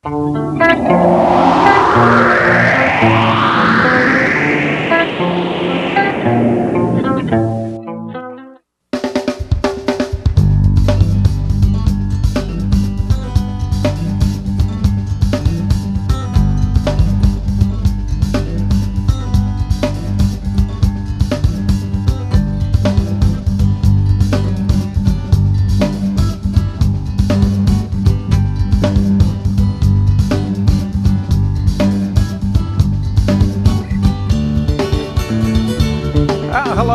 Hello,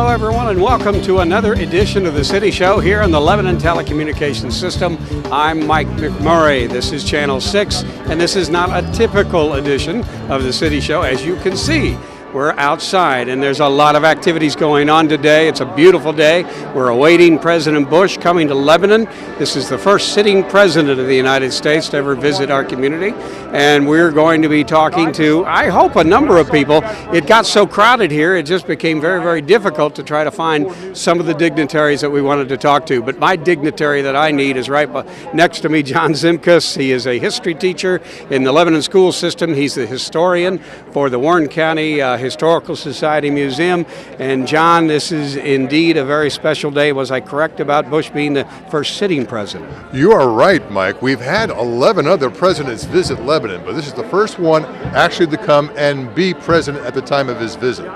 everyone, and welcome to another edition of the City Show here on the Lebanon Telecommunications System. I'm Mike McMurray. This is Channel 6, and this is not a typical edition of the City Show. As you can see, we're outside, and there's a lot of activities going on today. It's a beautiful day. We're awaiting President Bush coming to Lebanon. This is the first sitting president of the United States to ever visit our community, and we're going to be talking to, I hope, a number of people. It got so crowded here, it just became very, very difficult to try to find some of the dignitaries that we wanted to talk to. But my dignitary that I need is right next to me, John Zimkus. He is a history teacher in the Lebanon school system. He's the historian for the Warren County Historical Society Museum. And John, this is indeed a very special day. Was I correct about Bush being the first sitting president? You are right, Mike. We've had 11 other presidents visit Lebanon, but this is the first one actually to come and be president at the time of his visit.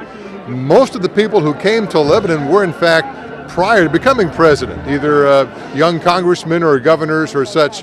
Most of the people who came to Lebanon were, in fact, prior to becoming president, either young congressmen or governors or such.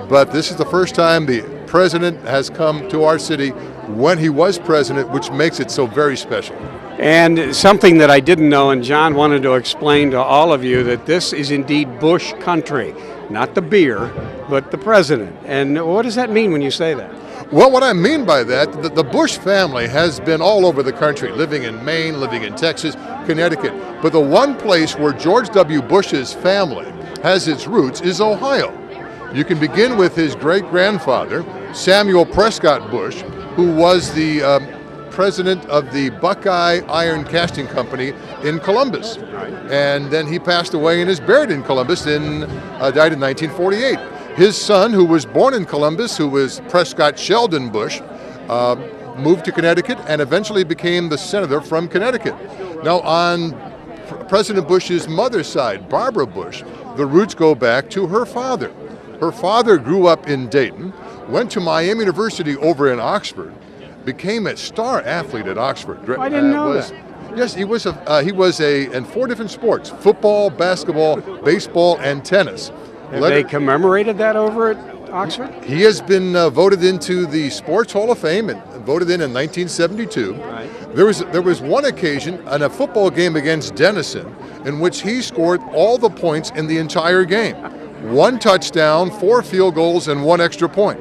But this is the first time the president has come to our city when he was president, which makes it so very special. And something that I didn't know, and John wanted to explain to all of you, that this is indeed Bush country, not the beer, but the president. And what does that mean when you say that? Well, what I mean by that, the Bush family has been all over the country, living in Maine, living in Texas, Connecticut. But the one place where George W. Bush's family has its roots is Ohio. You can begin with his great-grandfather, Samuel Prescott Bush, who was the president of the Buckeye Iron Casting Company in Columbus. And then he passed away and is buried in Columbus, died in 1948. His son, who was born in Columbus, who was Prescott Sheldon Bush, moved to Connecticut and eventually became the senator from Connecticut. Now, on President Bush's mother's side, Barbara Bush, the roots go back to her father. Her father grew up in Dayton, went to Miami University over in Oxford, became a star athlete at Oxford. I didn't know that. Yes, he was in 4 different sports: football, basketball, baseball, and tennis. Have they commemorated that over at Oxford? He has been voted into the Sports Hall of Fame and voted in 1972. Right. There was one occasion in a football game against Denison in which he scored all the points in the entire game. 1 touchdown, 4 field goals, and 1 extra point.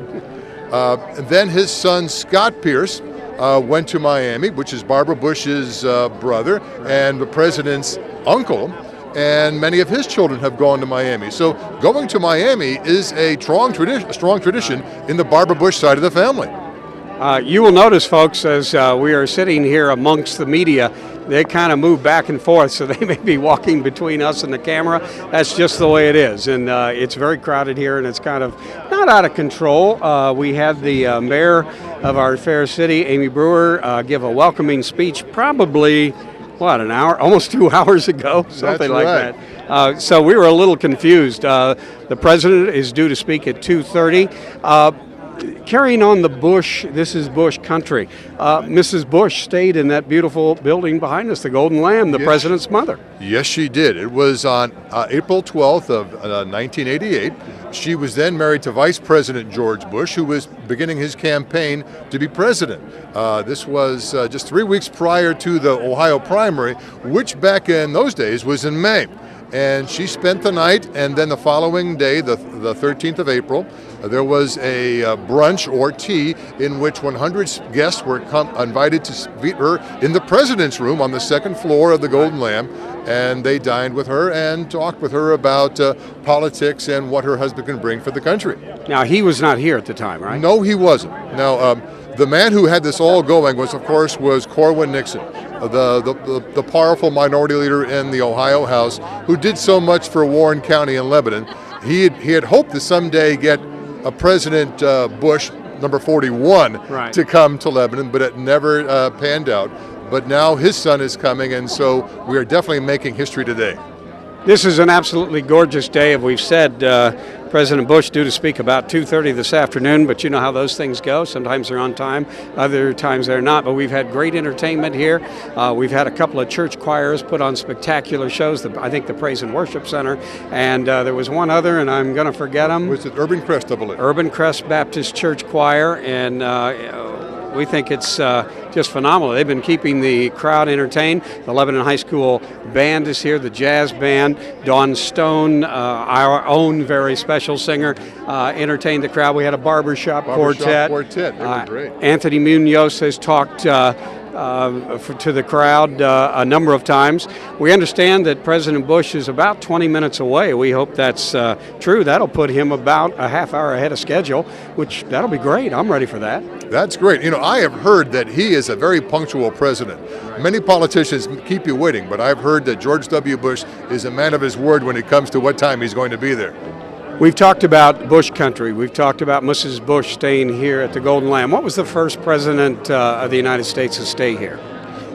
Then his son, Scott Pierce, went to Miami, which is Barbara Bush's brother and the president's uncle, and many of his children have gone to Miami. So going to Miami is a strong tradition in the Barbara Bush side of the family. You will notice, folks, as we are sitting here amongst the media, they kind of move back and forth, so they may be walking between us and the camera. That's just the way it is, and it's very crowded here, and it's kind of not out of control. We had the mayor of our fair city, Amy Brewer, give a welcoming speech probably, an hour, almost 2 hours ago, something like that. So we were a little confused. The president is due to speak at 2:30. Carrying on the Bush, this is Bush country. Mrs. Bush stayed in that beautiful building behind us, the Golden Lamb, the president's mother. Yes, she did. It was on April 12th of 1988. She was then married to Vice President George Bush, who was beginning his campaign to be president. This was just 3 weeks prior to the Ohio primary, which back in those days was in May. And she spent the night, and then the following day, the 13th of April, there was a brunch or tea in which 100 guests were invited to meet her in the president's room on the 2nd floor of the Golden Lamb, and they dined with her and talked with her about politics and what her husband can bring for the country. Now, he was not here at the time, right? No, he wasn't. Now, the man who had this all going was Corwin Nixon, the powerful minority leader in the Ohio House, who did so much for Warren County and Lebanon. He had hoped to someday get President Bush number 41 Right. to come to Lebanon, but it never panned out. But now his son is coming, and so we are definitely making history today. This is an absolutely gorgeous day, as we've said. President Bush due to speak about 2:30 this afternoon, but you know how those things go. Sometimes they're on time, other times they're not. But we've had great entertainment here. We've had a couple of church choirs put on spectacular shows. I think the Praise and Worship Center, and there was one other, and I'm going to forget them. Was it Urban Crest, I believe? Urban Crest Baptist Church Choir, and we think it's just phenomenal. They've been keeping the crowd entertained. The Lebanon High School band is here, the jazz band. Dawn Stone, our own very special singer, entertained the crowd. We had a barbershop quartet. They were great. Anthony Munoz has talked to the crowd a number of times. We understand that President Bush is about 20 minutes away. We hope that's true. That'll put him about a half hour ahead of schedule, which that'll be great. I'm ready for that. That's great. You know, I have heard that he is a very punctual president. Many politicians keep you waiting, but I've heard that George W. Bush is a man of his word when it comes to what time he's going to be there. We've talked about Bush country. We've talked about Mrs. Bush staying here at the Golden Lamb. What was the first president of the United States to stay here?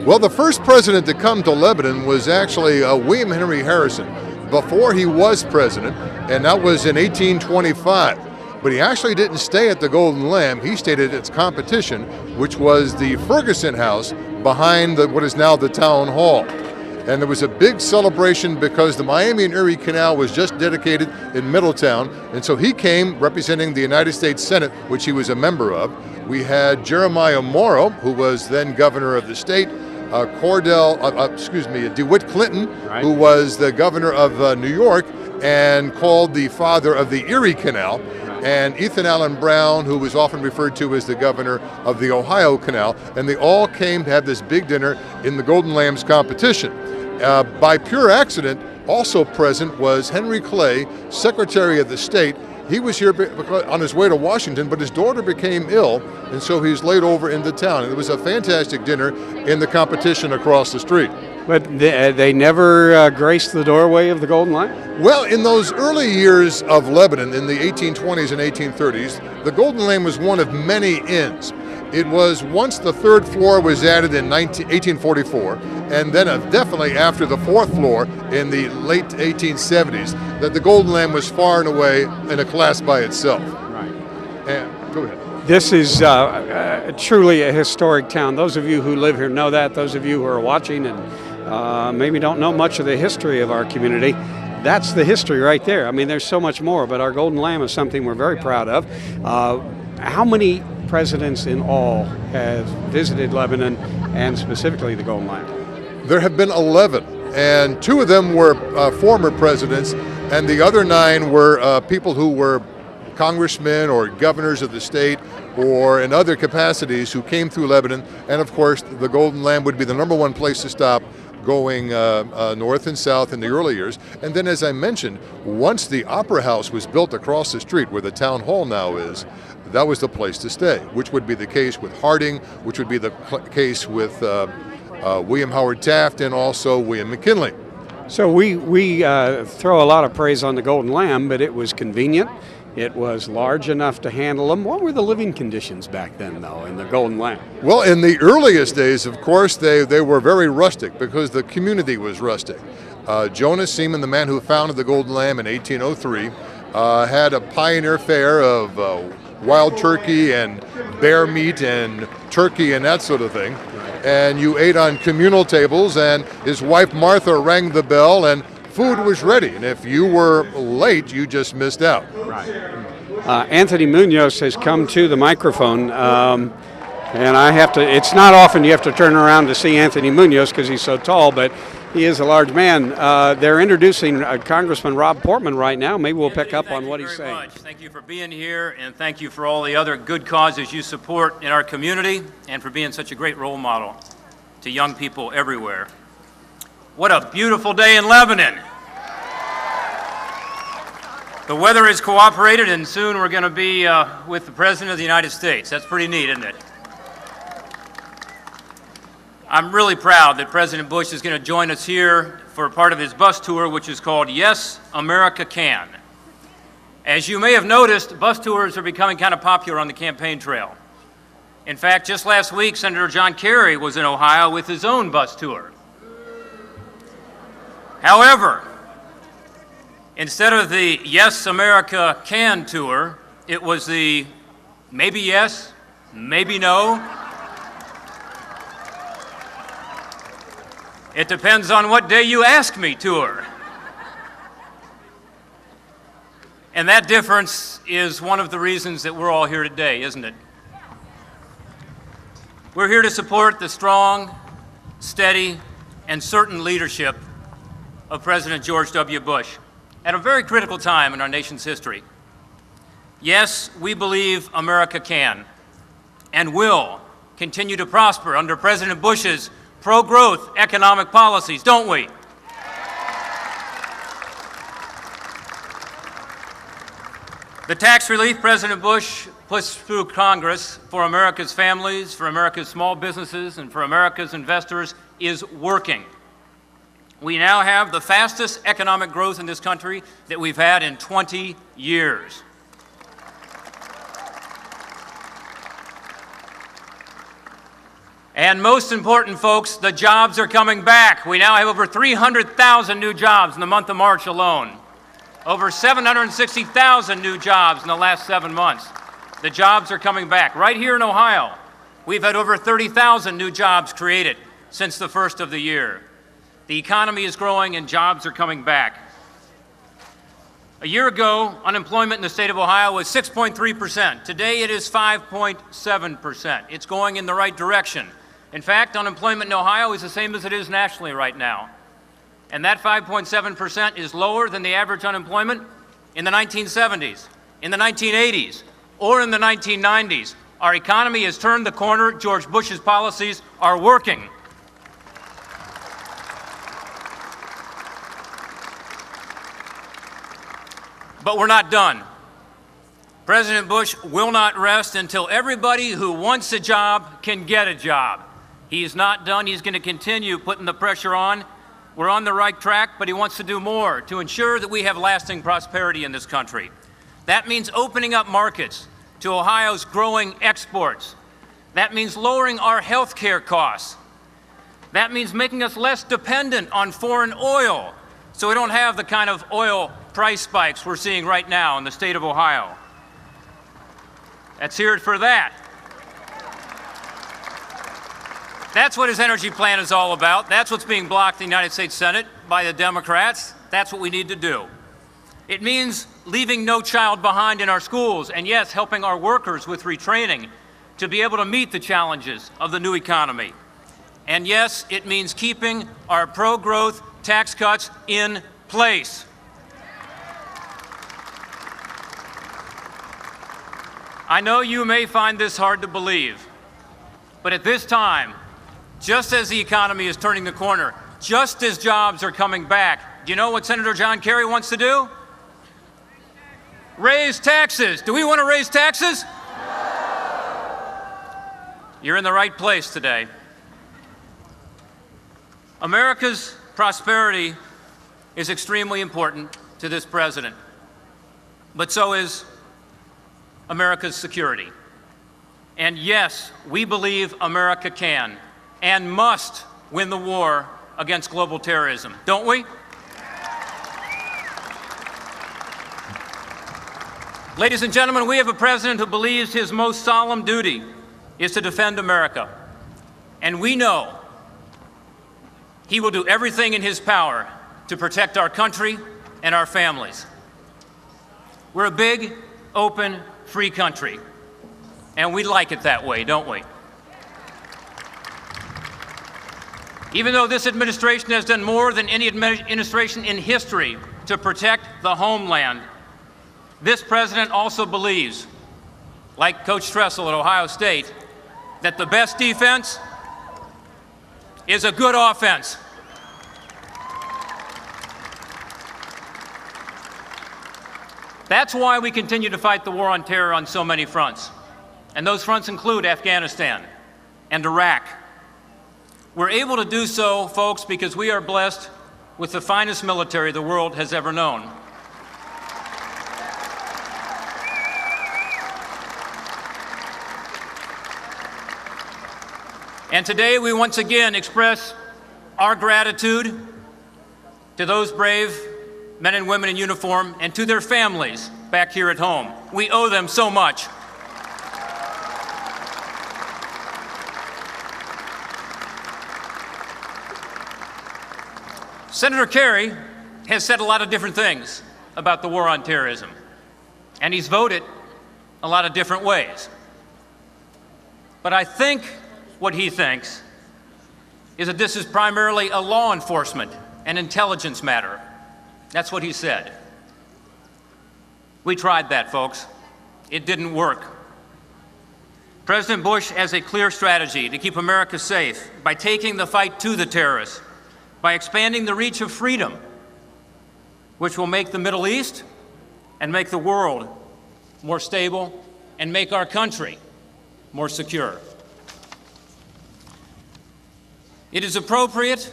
Well, the first president to come to Lebanon was actually William Henry Harrison before he was president, and that was in 1825. But he actually didn't stay at the Golden Lamb. He stayed at its competition, which was the Ferguson House behind what is now the Town Hall. And there was a big celebration because the Miami and Erie Canal was just dedicated in Middletown, and so he came representing the United States Senate, which he was a member of. We had Jeremiah Morrow, who was then governor of the state, DeWitt Clinton, Right. who was the governor of New York and called the father of the Erie Canal, and Ethan Allen Brown, who was often referred to as the governor of the Ohio Canal, and they all came to have this big dinner in the Golden Lambs competition. By pure accident, also present was Henry Clay, Secretary of the State. He was here on his way to Washington, but his daughter became ill, and so he's laid over into town. And it was a fantastic dinner in the competition across the street. But they never graced the doorway of the Golden Lamb? Well, in those early years of Lebanon, in the 1820s and 1830s, the Golden Lamb was one of many inns. It was once the third floor was added in 1844, and then definitely after the fourth floor in the late 1870s, that the Golden Lamb was far and away in a class by itself. Right. And go ahead. This is truly a historic town. Those of you who live here know that. Those of you who are watching and maybe don't know much of the history of our community, that's the history right there. I mean, there's so much more, but our Golden Lamb is something we're very proud of. How many presidents in all have visited Lebanon and specifically the Golden Lamb? There have been 11, and 2 of them were former presidents, and the other 9 were people who were congressmen or governors of the state or in other capacities who came through Lebanon. And of course, the Golden Lamb would be the #1 place to stop going north and south in the early years. And then, as I mentioned, once the Opera House was built across the street where the town hall now is, that was the place to stay, which would be the case with Harding, which would be the case with William Howard Taft and also William McKinley. So we throw a lot of praise on the Golden Lamb, but it was convenient. It was large enough to handle them. What were the living conditions back then, though, in the Golden Lamb? Well, in the earliest days, of course, they were very rustic because the community was rustic. Jonas Seaman, the man who founded the Golden Lamb in 1803, had a pioneer fare of wild turkey and bear meat and turkey and that sort of thing. And you ate on communal tables, and his wife Martha rang the bell and food was ready. And if you were late, you just missed out. Right. Anthony Munoz has come to the microphone, and I have to, it's not often you have to turn around to see Anthony Munoz because he's so tall, but he is a large man. They're introducing Congressman Rob Portman right now. Maybe we'll pick up on what he's saying. Thank you very much. Thank you for being here, and thank you for all the other good causes you support in our community, and for being such a great role model to young people everywhere. What a beautiful day in Lebanon. The weather has cooperated, and soon we're going to be with the President of the United States. That's pretty neat, isn't it? I'm really proud that President Bush is going to join us here for part of his bus tour, which is called Yes, America Can. As you may have noticed, bus tours are becoming kind of popular on the campaign trail. In fact, just last week, Senator John Kerry was in Ohio with his own bus tour. However, instead of the Yes, America Can tour, it was the maybe yes, maybe no. It depends on what day you ask me tour. And that difference is one of the reasons that we're all here today, isn't it? We're here to support the strong, steady, and certain leadership of President George W. Bush at a very critical time in our nation's history. Yes, we believe America can and will continue to prosper under President Bush's pro-growth economic policies, don't we? The tax relief President Bush pushed through Congress for America's families, for America's small businesses, and for America's investors is working. We now have the fastest economic growth in this country that we've had in 20 years. And most important, folks, the jobs are coming back. We now have over 300,000 new jobs in the month of March alone. Over 760,000 new jobs in the last 7 months. The jobs are coming back. Right here in Ohio, we've had over 30,000 new jobs created since the first of the year. The economy is growing and jobs are coming back. A year ago, unemployment in the state of Ohio was 6.3%. Today it is 5.7%. It's going in the right direction. In fact, unemployment in Ohio is the same as it is nationally right now. And that 5.7% is lower than the average unemployment in the 1970s, in the 1980s, or in the 1990s. Our economy has turned the corner. George Bush's policies are working. But we're not done. President Bush will not rest until everybody who wants a job can get a job. He's not done. He's going to continue putting the pressure on. We're on the right track, but he wants to do more to ensure that we have lasting prosperity in this country. That means opening up markets to Ohio's growing exports. That means lowering our health care costs. That means making us less dependent on foreign oil, so we don't have the kind of oil price spikes we're seeing right now in the state of Ohio. Let's hear it for that. That's what his energy plan is all about. That's what's being blocked in the United States Senate by the Democrats. That's what we need to do. It means leaving no child behind in our schools, and yes, helping our workers with retraining to be able to meet the challenges of the new economy. And yes, it means keeping our pro-growth tax cuts in place. I know you may find this hard to believe, but at this time, just as the economy is turning the corner, just as jobs are coming back, do you know what Senator John Kerry wants to do? Raise taxes. Do we want to raise taxes? You're in the right place today. America's prosperity is extremely important to this president, but so is America's security. And yes, we believe America can and must win the war against global terrorism, don't we? Ladies and gentlemen, we have a president who believes his most solemn duty is to defend America. And we know he will do everything in his power to protect our country and our families. We're a big, open, free country, and we like it that way, don't we? Even though this administration has done more than any administration in history to protect the homeland, this president also believes, like Coach Tressel at Ohio State, that the best defense is a good offense. That's why we continue to fight the war on terror on so many fronts. And those fronts include Afghanistan and Iraq. We're able to do so, folks, because we are blessed with the finest military the world has ever known. And today we once again express our gratitude to those brave men and women in uniform and to their families back here at home. We owe them so much. Senator Kerry has said a lot of different things about the war on terrorism, and he's voted a lot of different ways. But I think what he thinks is that this is primarily a law enforcement and intelligence matter. That's what he said. We tried that, folks. It didn't work. President Bush has a clear strategy to keep America safe by taking the fight to the terrorists, by expanding the reach of freedom, which will make the Middle East and make the world more stable and make our country more secure. It is appropriate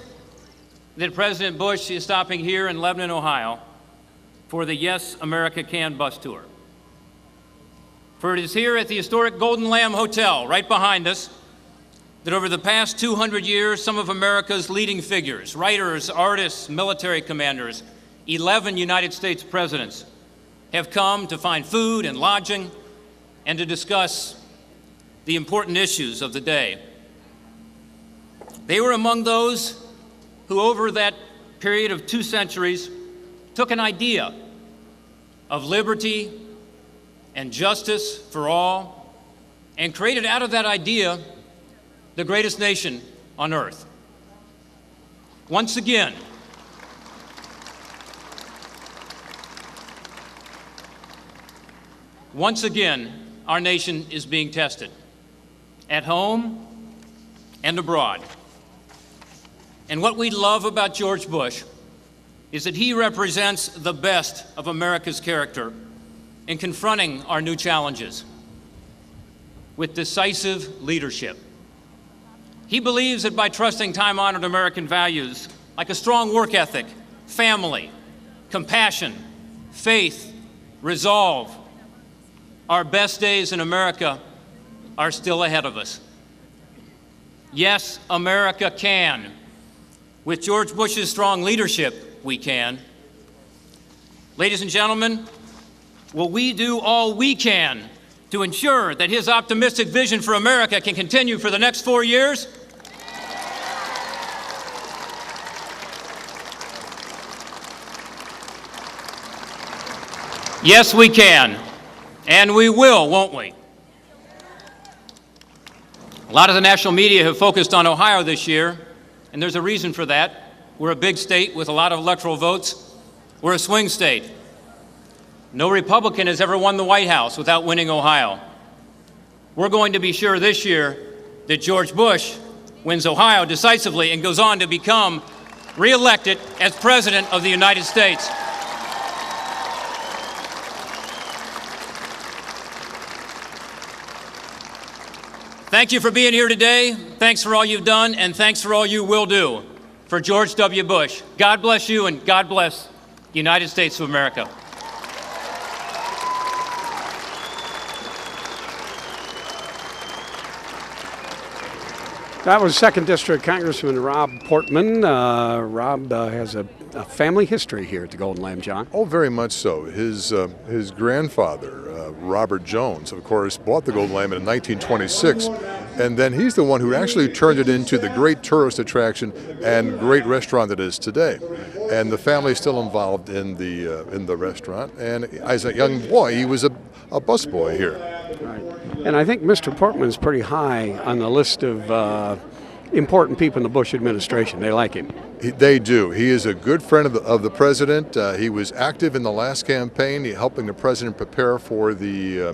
that President Bush is stopping here in Lebanon, Ohio for the Yes, America Can bus tour. For it is here at the historic Golden Lamb Hotel, right behind us, that over the past 200 years, some of America's leading figures, writers, artists, military commanders, 11 United States presidents, have come to find food and lodging and to discuss the important issues of the day. They were among those who, over that period of 2 centuries, took an idea of liberty and justice for all and created out of that idea the greatest nation on earth. Once again, our nation is being tested, at home and abroad. And what we love about George Bush is that he represents the best of America's character in confronting our new challenges with decisive leadership. He believes that by trusting time-honored American values like a strong work ethic, family, compassion, faith, resolve, our best days in America are still ahead of us. Yes, America can. With George Bush's strong leadership, we can. Ladies and gentlemen, will we do all we can to ensure that his optimistic vision for America can continue for the next 4 years? Yes, we can. And we will, won't we? A lot of the national media have focused on Ohio this year, and there's a reason for that. We're a big state with a lot of electoral votes. We're a swing state. No Republican has ever won the White House without winning Ohio. We're going to be sure this year that George Bush wins Ohio decisively and goes on to become re-elected as President of the United States. Thank you for being here today. Thanks for all you've done, and thanks for all you will do for George W. Bush. God bless you, and God bless the United States of America. That was 2nd District Congressman Rob Portman. Rob has a family history here at the Golden Lamb, John. Oh, very much so. His grandfather, Robert Jones, of course, bought the Golden Lamb in 1926, and then he's the one who actually turned it into the great tourist attraction and great restaurant it is today. And the family is still involved in the restaurant. And as a young boy, he was a busboy here. Right. And I think Mr. Portman's pretty high on the list of important people in the Bush administration. They like him. They do. He is a good friend of the president. He was active in the last campaign, helping the president prepare for the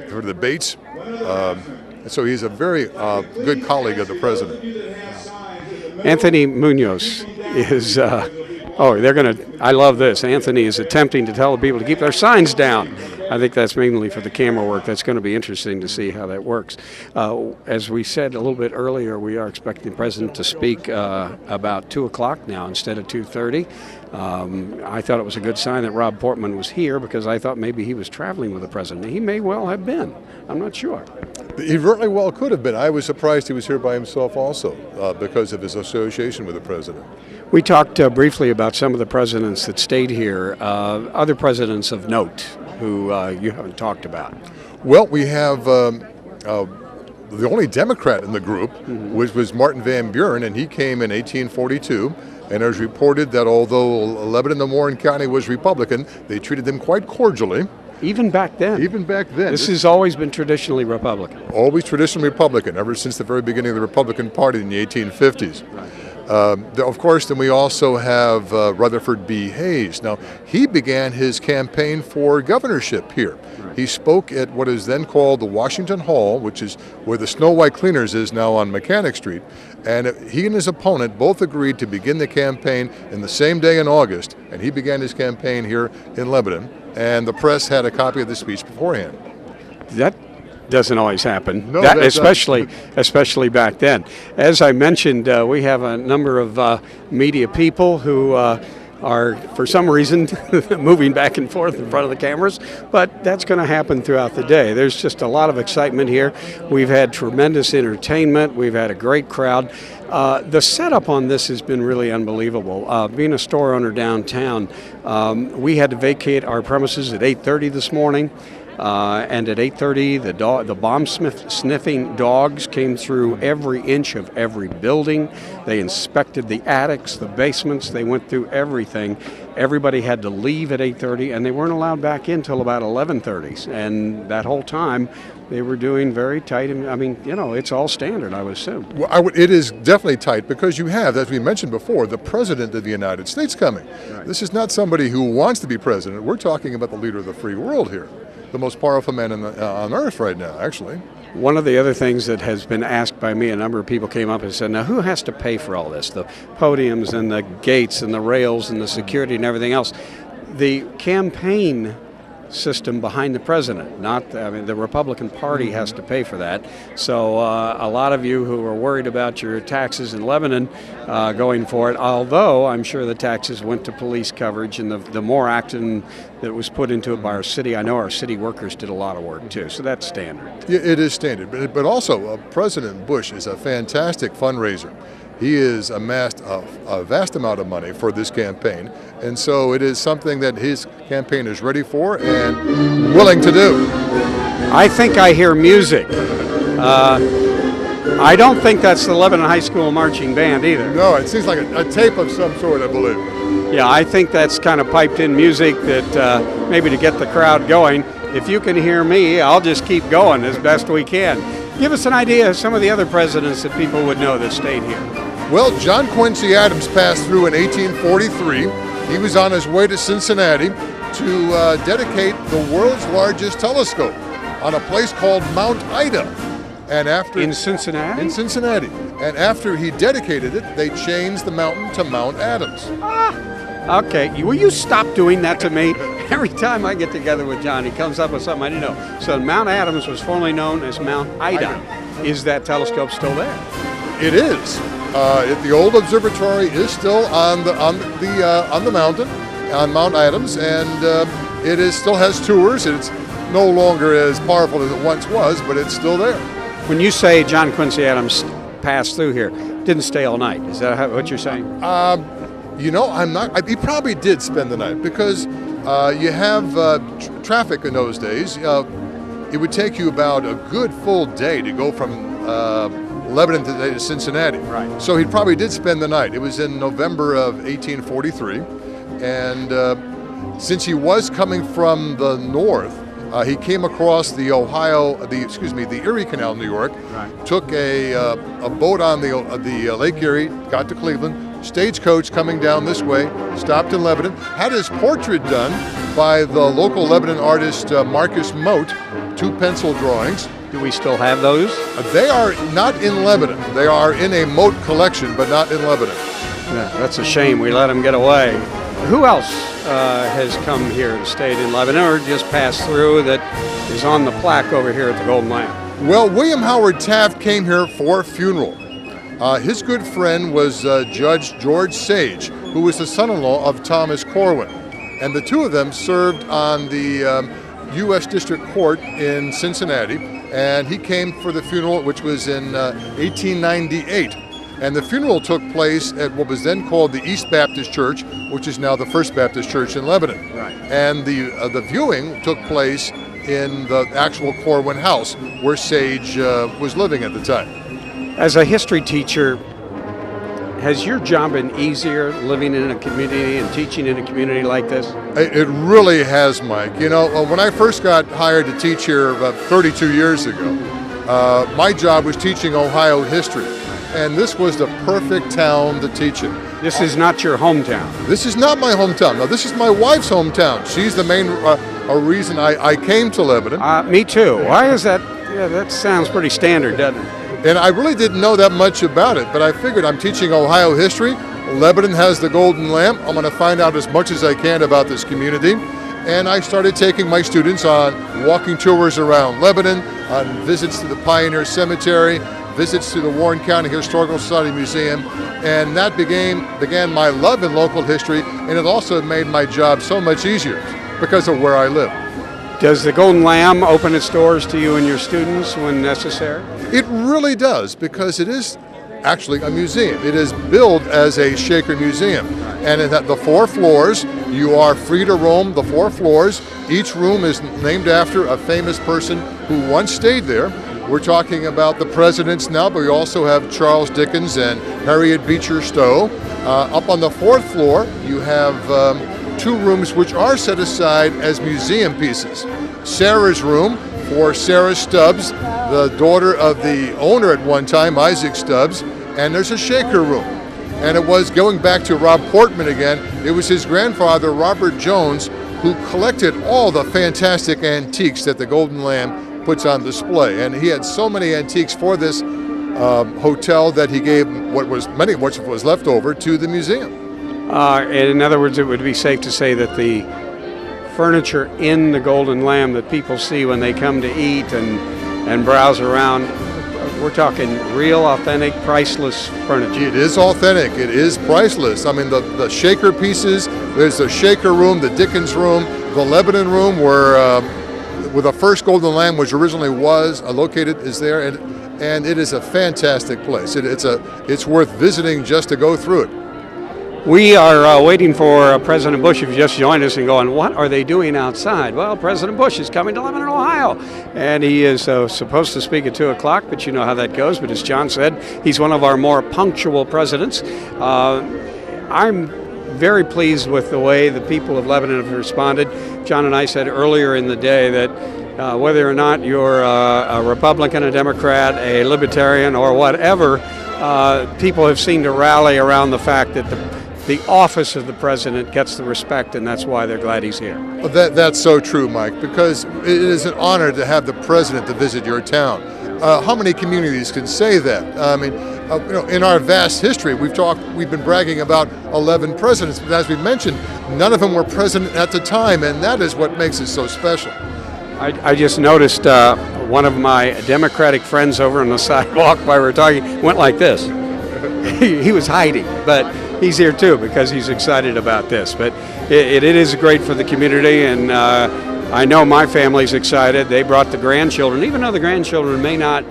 debates. So he's a very good colleague of the president. Anthony Munoz is, I love this. Anthony is attempting to tell the people to keep their signs down I think that's mainly for the camera work. That's going to be interesting to see how that works. As we said a little bit earlier, we are expecting the president to speak about 2 o'clock now instead of 2:30. I thought it was a good sign that Rob Portman was here because I thought maybe he was traveling with the president. He may well have been. I'm not sure. He very well could have been. I was surprised he was here by himself also because of his association with the president. We talked briefly about some of the presidents that stayed here, other presidents of note who you haven't talked about. Well, we have the only Democrat in the group, which was Martin Van Buren, and he came in 1842. And it was reported that although Lebanon and Warren County was Republican, they treated them quite cordially. Even back then. Even back then. This has always been traditionally Republican. Always traditionally Republican, ever since the very beginning of the Republican Party in the 1850s. Right. Of course, then we also have Rutherford B. Hayes. Now, he began his campaign for governorship here. Right. He spoke at what is then called the Washington Hall, which is where the Snow White Cleaners is now on Mechanic Street. And he and his opponent both agreed to begin the campaign in the same day in August, and he began his campaign here in Lebanon, and the press had a copy of the speech beforehand. That doesn't always happen, No, especially back then. As I mentioned, we have a number of media people who are, for some reason, moving back and forth in front of the cameras, but that's going to happen throughout the day. There's just a lot of excitement here. We've had tremendous entertainment. We've had a great crowd. The setup on this has been really unbelievable. Being a store owner downtown, we had to vacate our premises at 8:30 this morning. And at 8:30, the bomb-sniffing dogs came through every inch of every building. They inspected the attics, the basements. They went through everything. Everybody had to leave at 8:30, and they weren't allowed back in until about 11:30. And that whole time, they were doing very tight. I mean, you know, it's all standard, I would assume. Well, it is definitely tight because you have, as we mentioned before, the President of the United States coming. Right. This is not somebody who wants to be president. We're talking about the leader of the free world here. The most powerful man on earth right now, actually. One of the other things that has been asked by me, a number of people came up and said, now who has to pay for all this? The podiums and the gates and the rails and the security and everything else. The campaign system behind the president, the Republican Party has to pay for that. So a lot of you who are worried about your taxes in Lebanon going for it, although I'm sure the taxes went to police coverage and the more action that was put into it by our city. I know our city workers did a lot of work too, so that's standard. Yeah, it is standard, but also President Bush is a fantastic fundraiser. He has amassed a vast amount of money for this campaign, and so it is something that his campaign is ready for and willing to do. I think I hear music. I don't think that's the Lebanon High School Marching Band either. No, it seems like a tape of some sort, I believe. Yeah, I think that's kind of piped in music that maybe to get the crowd going. If you can hear me, I'll just keep going as best we can. Give us an idea of some of the other presidents that people would know that stayed here. Well, John Quincy Adams passed through in 1843. He was on his way to Cincinnati to dedicate the world's largest telescope on a place called Mount Ida. And after in Cincinnati? In Cincinnati. And after he dedicated it, they changed the mountain to Mount Adams. Okay, will you stop doing that to me? Every time I get together with John, he comes up with something I didn't know. So Mount Adams was formerly known as Mount Ida. Is that telescope still there? It is. The old observatory is still on the mountain, on Mount Adams, and still has tours. It's no longer as powerful as it once was, but it's still there. When you say John Quincy Adams passed through here, didn't stay all night, is that what you're saying? You know, I'm not. He probably did spend the night because you have traffic in those days. It would take you about a good full day to go from Lebanon to Cincinnati. Right. So he probably did spend the night. It was in November of 1843, and since he was coming from the north, he came across the Erie Canal in New York. Right. Took a boat on the Lake Erie, got to Cleveland. Stagecoach coming down this way, stopped in Lebanon, had his portrait done by the local Lebanon artist Marcus Moat, 2 pencil drawings. Do we still have those? They are not in Lebanon. They are in a Moat collection, but not in Lebanon. Yeah, that's a shame. We let him get away. Who else has come here and stayed in Lebanon or just passed through that is on the plaque over here at the Golden Lamb? Well, William Howard Taft came here for a funeral. His good friend was Judge George Sage, who was the son-in-law of Thomas Corwin. And the two of them served on the U.S. District Court in Cincinnati, and he came for the funeral, which was in 1898. And the funeral took place at what was then called the East Baptist Church, which is now the First Baptist Church in Lebanon. Right. And the viewing took place in the actual Corwin house, where Sage was living at the time. As a history teacher, has your job been easier living in a community and teaching in a community like this? It really has, Mike. You know, when I first got hired to teach here about 32 years ago, my job was teaching Ohio history. And this was the perfect town to teach it. This is not your hometown. This is not my hometown. No, this is my wife's hometown. She's the main reason I came to Lebanon. Me too. Why is that? Yeah, that sounds pretty standard, doesn't it? And I really didn't know that much about it, but I figured I'm teaching Ohio history. Lebanon has the Golden Lamp. I'm going to find out as much as I can about this community. And I started taking my students on walking tours around Lebanon, on visits to the Pioneer Cemetery, visits to the Warren County Historical Society Museum, and that began my love in local history, and it also made my job so much easier because of where I live. Does the Golden Lamb open its doors to you and your students when necessary? It really does, because it is actually a museum. It is billed as a Shaker museum, and at the 4 floors, you are free to roam the 4 floors. Each room is named after a famous person who once stayed there. We're talking about the presidents now, but we also have Charles Dickens and Harriet Beecher Stowe. Up on the 4th floor, you have 2 rooms which are set aside as museum pieces. Sarah's room for Sarah Stubbs, the daughter of the owner at one time, Isaac Stubbs, and there's a Shaker room. And it was, going back to Rob Portman again, it was his grandfather, Robert Jones, who collected all the fantastic antiques that the Golden Lamb puts on display, and he had so many antiques for this hotel that he gave what was left over to the museum. In other words, it would be safe to say that the furniture in the Golden Lamb that people see when they come to eat and browse around, we're talking real, authentic, priceless furniture. It is authentic. It is priceless. I mean, the Shaker pieces. There's the Shaker room, the Dickens room, the Lebanon room, where the first Golden Lamb, which originally was located, is there, and it is a fantastic place. It's worth visiting just to go through it. We are waiting for President Bush, who just joined us, and going, what are they doing outside? Well, President Bush is coming to Lebanon, Ohio, and he is supposed to speak at 2 o'clock, but you know how that goes. But as John said, he's one of our more punctual presidents. I'm very pleased with the way the people of Lebanon have responded. John and I said earlier in the day that whether or not you're a Republican, a Democrat, a Libertarian, or whatever, people have seemed to rally around the fact that the office of the president gets the respect, and that's why they're glad he's here. That's so true, Mike, because it is an honor to have the president to visit your town. How many communities can say that? I mean, in our vast history, we've been bragging about 11 presidents, but as we mentioned, none of them were president at the time, and that is what makes it so special. I just noticed one of my Democratic friends over on the sidewalk while we were talking went like this. He was hiding, but he's here too because he's excited about this. But it is great for the community, and I know my family's excited. They brought the grandchildren, even though the grandchildren may not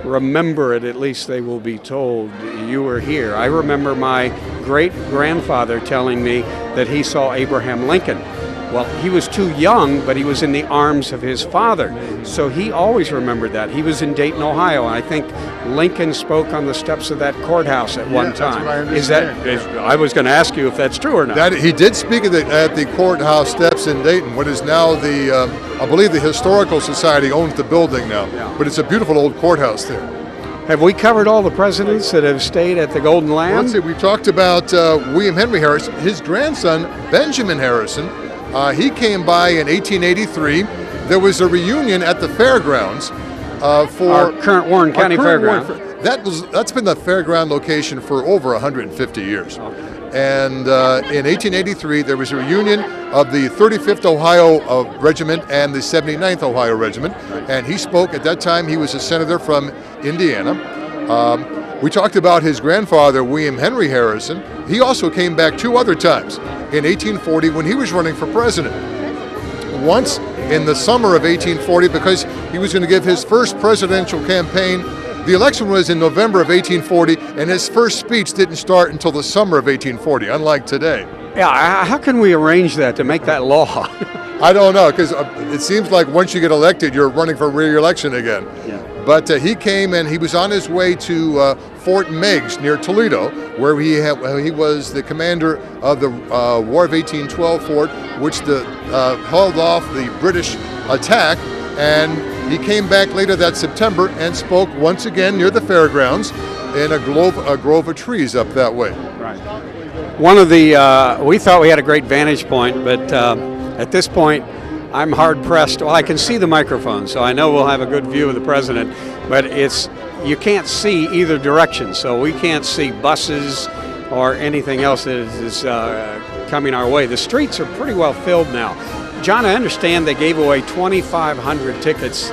remember it, at least they will be told you were here. I remember my great-grandfather telling me that he saw Abraham Lincoln. Well, he was too young, but he was in the arms of his father, so he always remembered that. He was in Dayton, Ohio, and I think Lincoln spoke on the steps of that courtbhouse at one time. That's what I understand. I was going to ask you if that's true or not. He did speak at the courthouse steps in Dayton, what is now I believe the Historical Society owns the building now, but it's a beautiful old courthouse there. Have we covered all the presidents that have stayed at the Golden Lamb? Well, let's see, we talked about William Henry Harrison, his grandson, Benjamin Harrison. He came by in 1883. There was a reunion at the fairgrounds for our current Warren County Fairgrounds. That's been the fairground location for over 150 years. And in 1883, there was a reunion of the 35th Ohio Regiment and the 79th Ohio Regiment. And he spoke at that time. He was a senator from Indiana. We talked about his grandfather, William Henry Harrison. He also came back 2 other times in 1840 when he was running for president. Once in the summer of 1840 because he was going to give his first presidential campaign. The election was in November of 1840, and his first speech didn't start until the summer of 1840, unlike today. Yeah, how can we arrange that to make that law? I don't know, because it seems like once you get elected, you're running for re-election again. Yeah. But he came and he was on his way to Fort Meigs near Toledo, where he was the commander of the War of 1812 fort, which held off the British attack. And he came back later that September and spoke once again near the fairgrounds in a grove of trees up that way. Right. One of the, we thought we had a great vantage point, but at this point, I'm hard pressed. Well, I can see the microphone, so I know we'll have a good view of the president, but you can't see either direction, so we can't see buses or anything else that is coming our way. The streets are pretty well filled now. John, I understand they gave away 2,500 tickets,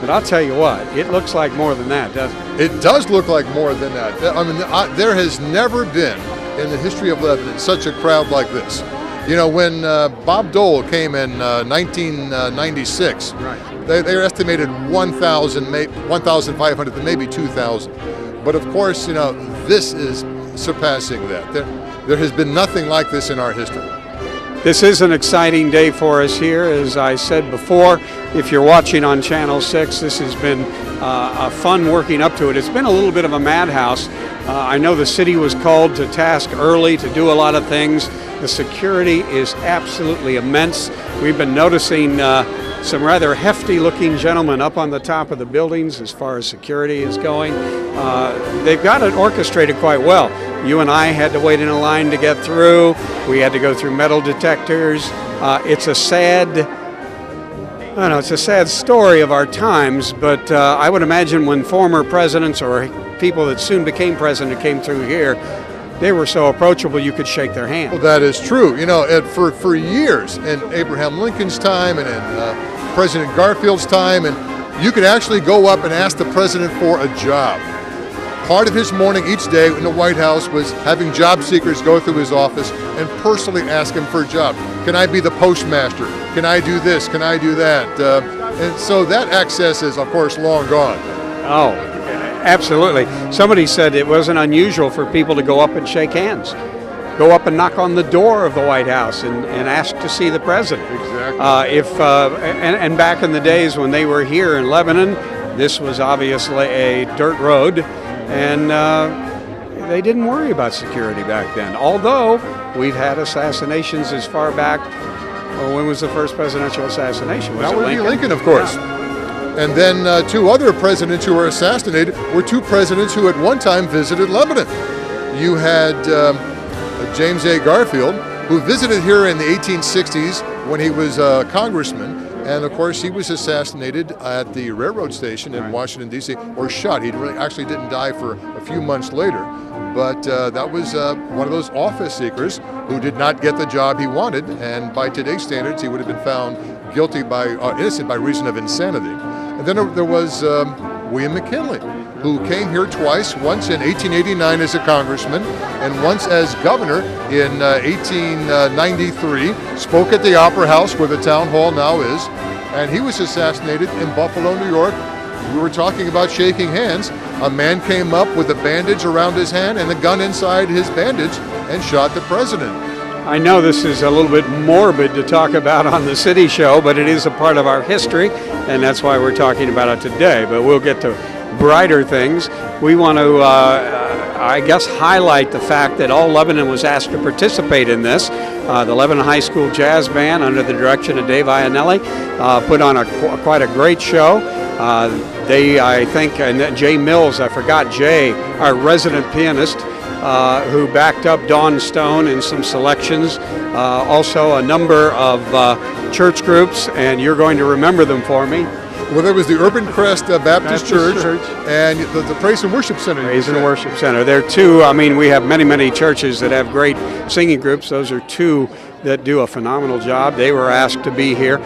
but I'll tell you what, it looks like more than that, doesn't it? It does look like more than that. I mean, there has never been in the history of Lebanon such a crowd like this. You know, when Bob Dole came in 1996, right, they estimated 1,500 to maybe 2,000. But of course, you know, this is surpassing that. There has been nothing like this in our history. This is an exciting day for us here. As I said before, if you're watching on Channel 6, this has been a fun working up to it. It's been a little bit of a madhouse. I know the city was called to task early to do a lot of things. The security is absolutely immense. We've been noticing some rather hefty looking gentlemen up on the top of the buildings as far as security is going. They've got it orchestrated quite well. You and I had to wait in a line to get through. We had to go through metal detectors. It's a sad story of our times, but I would imagine when former presidents or people that soon became president came through here, they were so approachable you could shake their hand. Well, that is true. You know, for years in Abraham Lincoln's time and in President Garfield's time, and you could actually go up and ask the president for a job. Part of his morning each day in the White House was having job seekers go through his office and personally ask him for a job. Can I be the postmaster? Can I do this? Can I do that? And so that access is, of course, long gone. Oh, absolutely. Somebody said it wasn't unusual for people to go up and shake hands, go up and knock on the door of the White House and ask to see the president. Exactly. And back in the days when they were here in Lebanon, this was obviously a dirt road, and they didn't worry about security back then. Although we've had assassinations as far back. Well, when was the first presidential assassination? That would be Lincoln, of course. Yeah. And then 2 other presidents who were assassinated were 2 presidents who at one time visited Lebanon. You had James A. Garfield, who visited here in the 1860s when he was a congressman. And of course, he was assassinated at the railroad station in Washington, D.C., or shot. He actually didn't die for a few months later. But that was one of those office seekers who did not get the job he wanted. And by today's standards, he would have been found guilty innocent by reason of insanity. And then there was William McKinley, who came here twice, once in 1889 as a congressman and once as governor in 1893, spoke at the Opera House where the town hall now is, and he was assassinated in Buffalo, New York. We were talking about shaking hands. A man came up with a bandage around his hand and a gun inside his bandage and shot the president. I know this is a little bit morbid to talk about on the City Show, but it is a part of our history, and that's why we're talking about it today. But we'll get to brighter things. We want to, I guess, highlight the fact that all Lebanon was asked to participate in this. The Lebanon High School Jazz Band, under the direction of Dave Iannelli, put on quite a great show. I think, and Jay Mills, I forgot Jay, our resident pianist, who backed up Dawn Stone in some selections. Also a number of church groups, and you're going to remember them for me. Well, there was the Urban Crest Baptist Church and the Praise and Worship Center. Praise and Worship Center. There are two. I mean, we have many churches that have great singing groups. Those are two that do a phenomenal job. They were asked to be here.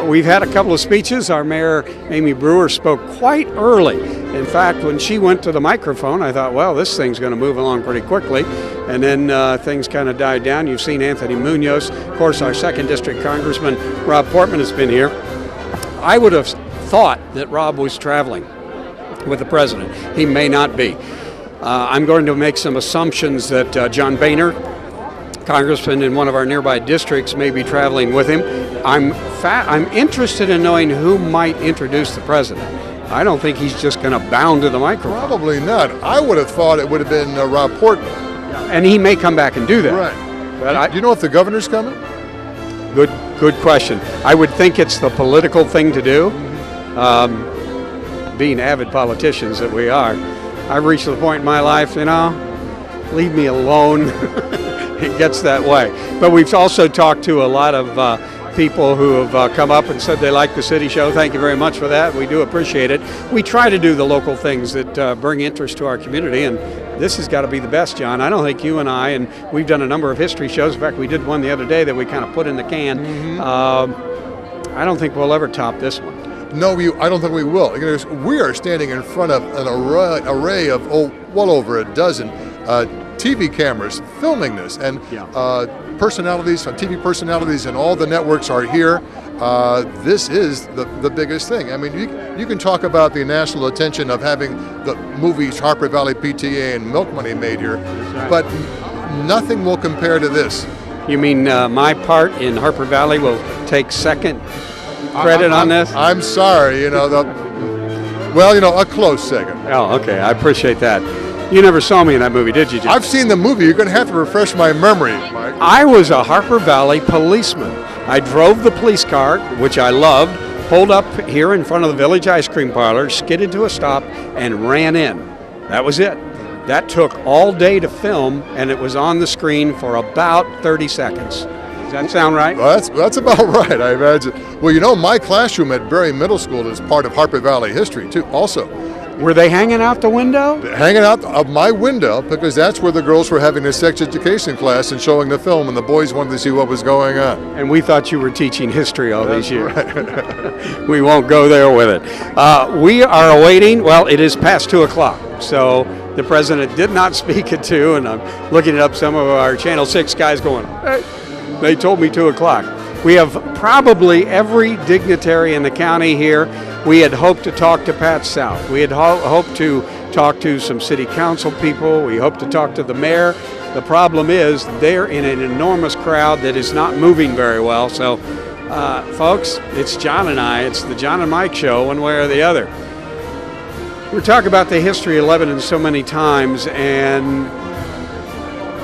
We've had a couple of speeches. Our mayor, Amy Brewer, spoke quite early. In fact, when she went to the microphone, I thought, well, this thing's going to move along pretty quickly. And then things kind of died down. You've seen Anthony Munoz. Of course, our 2nd District Congressman, Rob Portman, has been here. I would have thought that Rob was traveling with the president. He may not be. I'm going to make some assumptions that John Boehner, congressman in one of our nearby districts, may be traveling with him. I'm interested in knowing who might introduce the president. I don't think he's just going to bound to the microphone. Probably not. I would have thought it would have been Rob Portman. And he may come back and do that. Right. But do you know if the governor's coming? Good question. I would think it's the political thing to do. Being avid politicians that we are, I've reached the point in my life, leave me alone. It gets that way. But we've also talked to a lot of people who have come up and said they like the City Show. Thank you very much for that. We do appreciate it. We try to do the local things that bring interest to our community, and this has got to be the best, John. I don't think you and we've done a number of history shows. In fact, we did one the other day that we kind of put in the can. I don't think we'll ever top this one. No, I don't think we will. We are standing in front of an array of well over a dozen TV cameras filming this, and personalities, TV personalities, and all the networks are here. This is the biggest thing. I mean, you can talk about the national attention of having the movies Harper Valley PTA and Milk Money made here, but nothing will compare to this. You mean my part in Harper Valley will take second credit on this? I'm sorry, a close second. Oh, okay. I appreciate that. You never saw me in that movie, did you, Jim? I've seen the movie. You're going to have to refresh my memory, Mike. I was a Harper Valley policeman. I drove the police car, which I loved, pulled up here in front of the Village Ice Cream Parlor, skidded to a stop, and ran in. That was it. That took all day to film, and it was on the screen for about 30 seconds. Does that sound right? Well, that's about right, I imagine. Well, my classroom at Berry Middle School is part of Harper Valley history, too, also. Were they hanging out the window? Hanging out of my window, because that's where the girls were having their sex education class and showing the film, and the boys wanted to see what was going on. And we thought you were teaching history all these years. Right. We won't go there with it. We are awaiting, it is past 2 o'clock, so the president did not speak at 2, and I'm looking up some of our Channel 6 guys going, hey, they told me 2 o'clock. We have probably every dignitary in the county here. We had hoped to talk to Pat South. We had hoped to talk to some city council people. We hoped to talk to the mayor. The problem is they're in an enormous crowd that is not moving very well. So, folks, it's John and I. It's the John and Mike show, one way or the other. We talk about the history of Lebanon so many times, and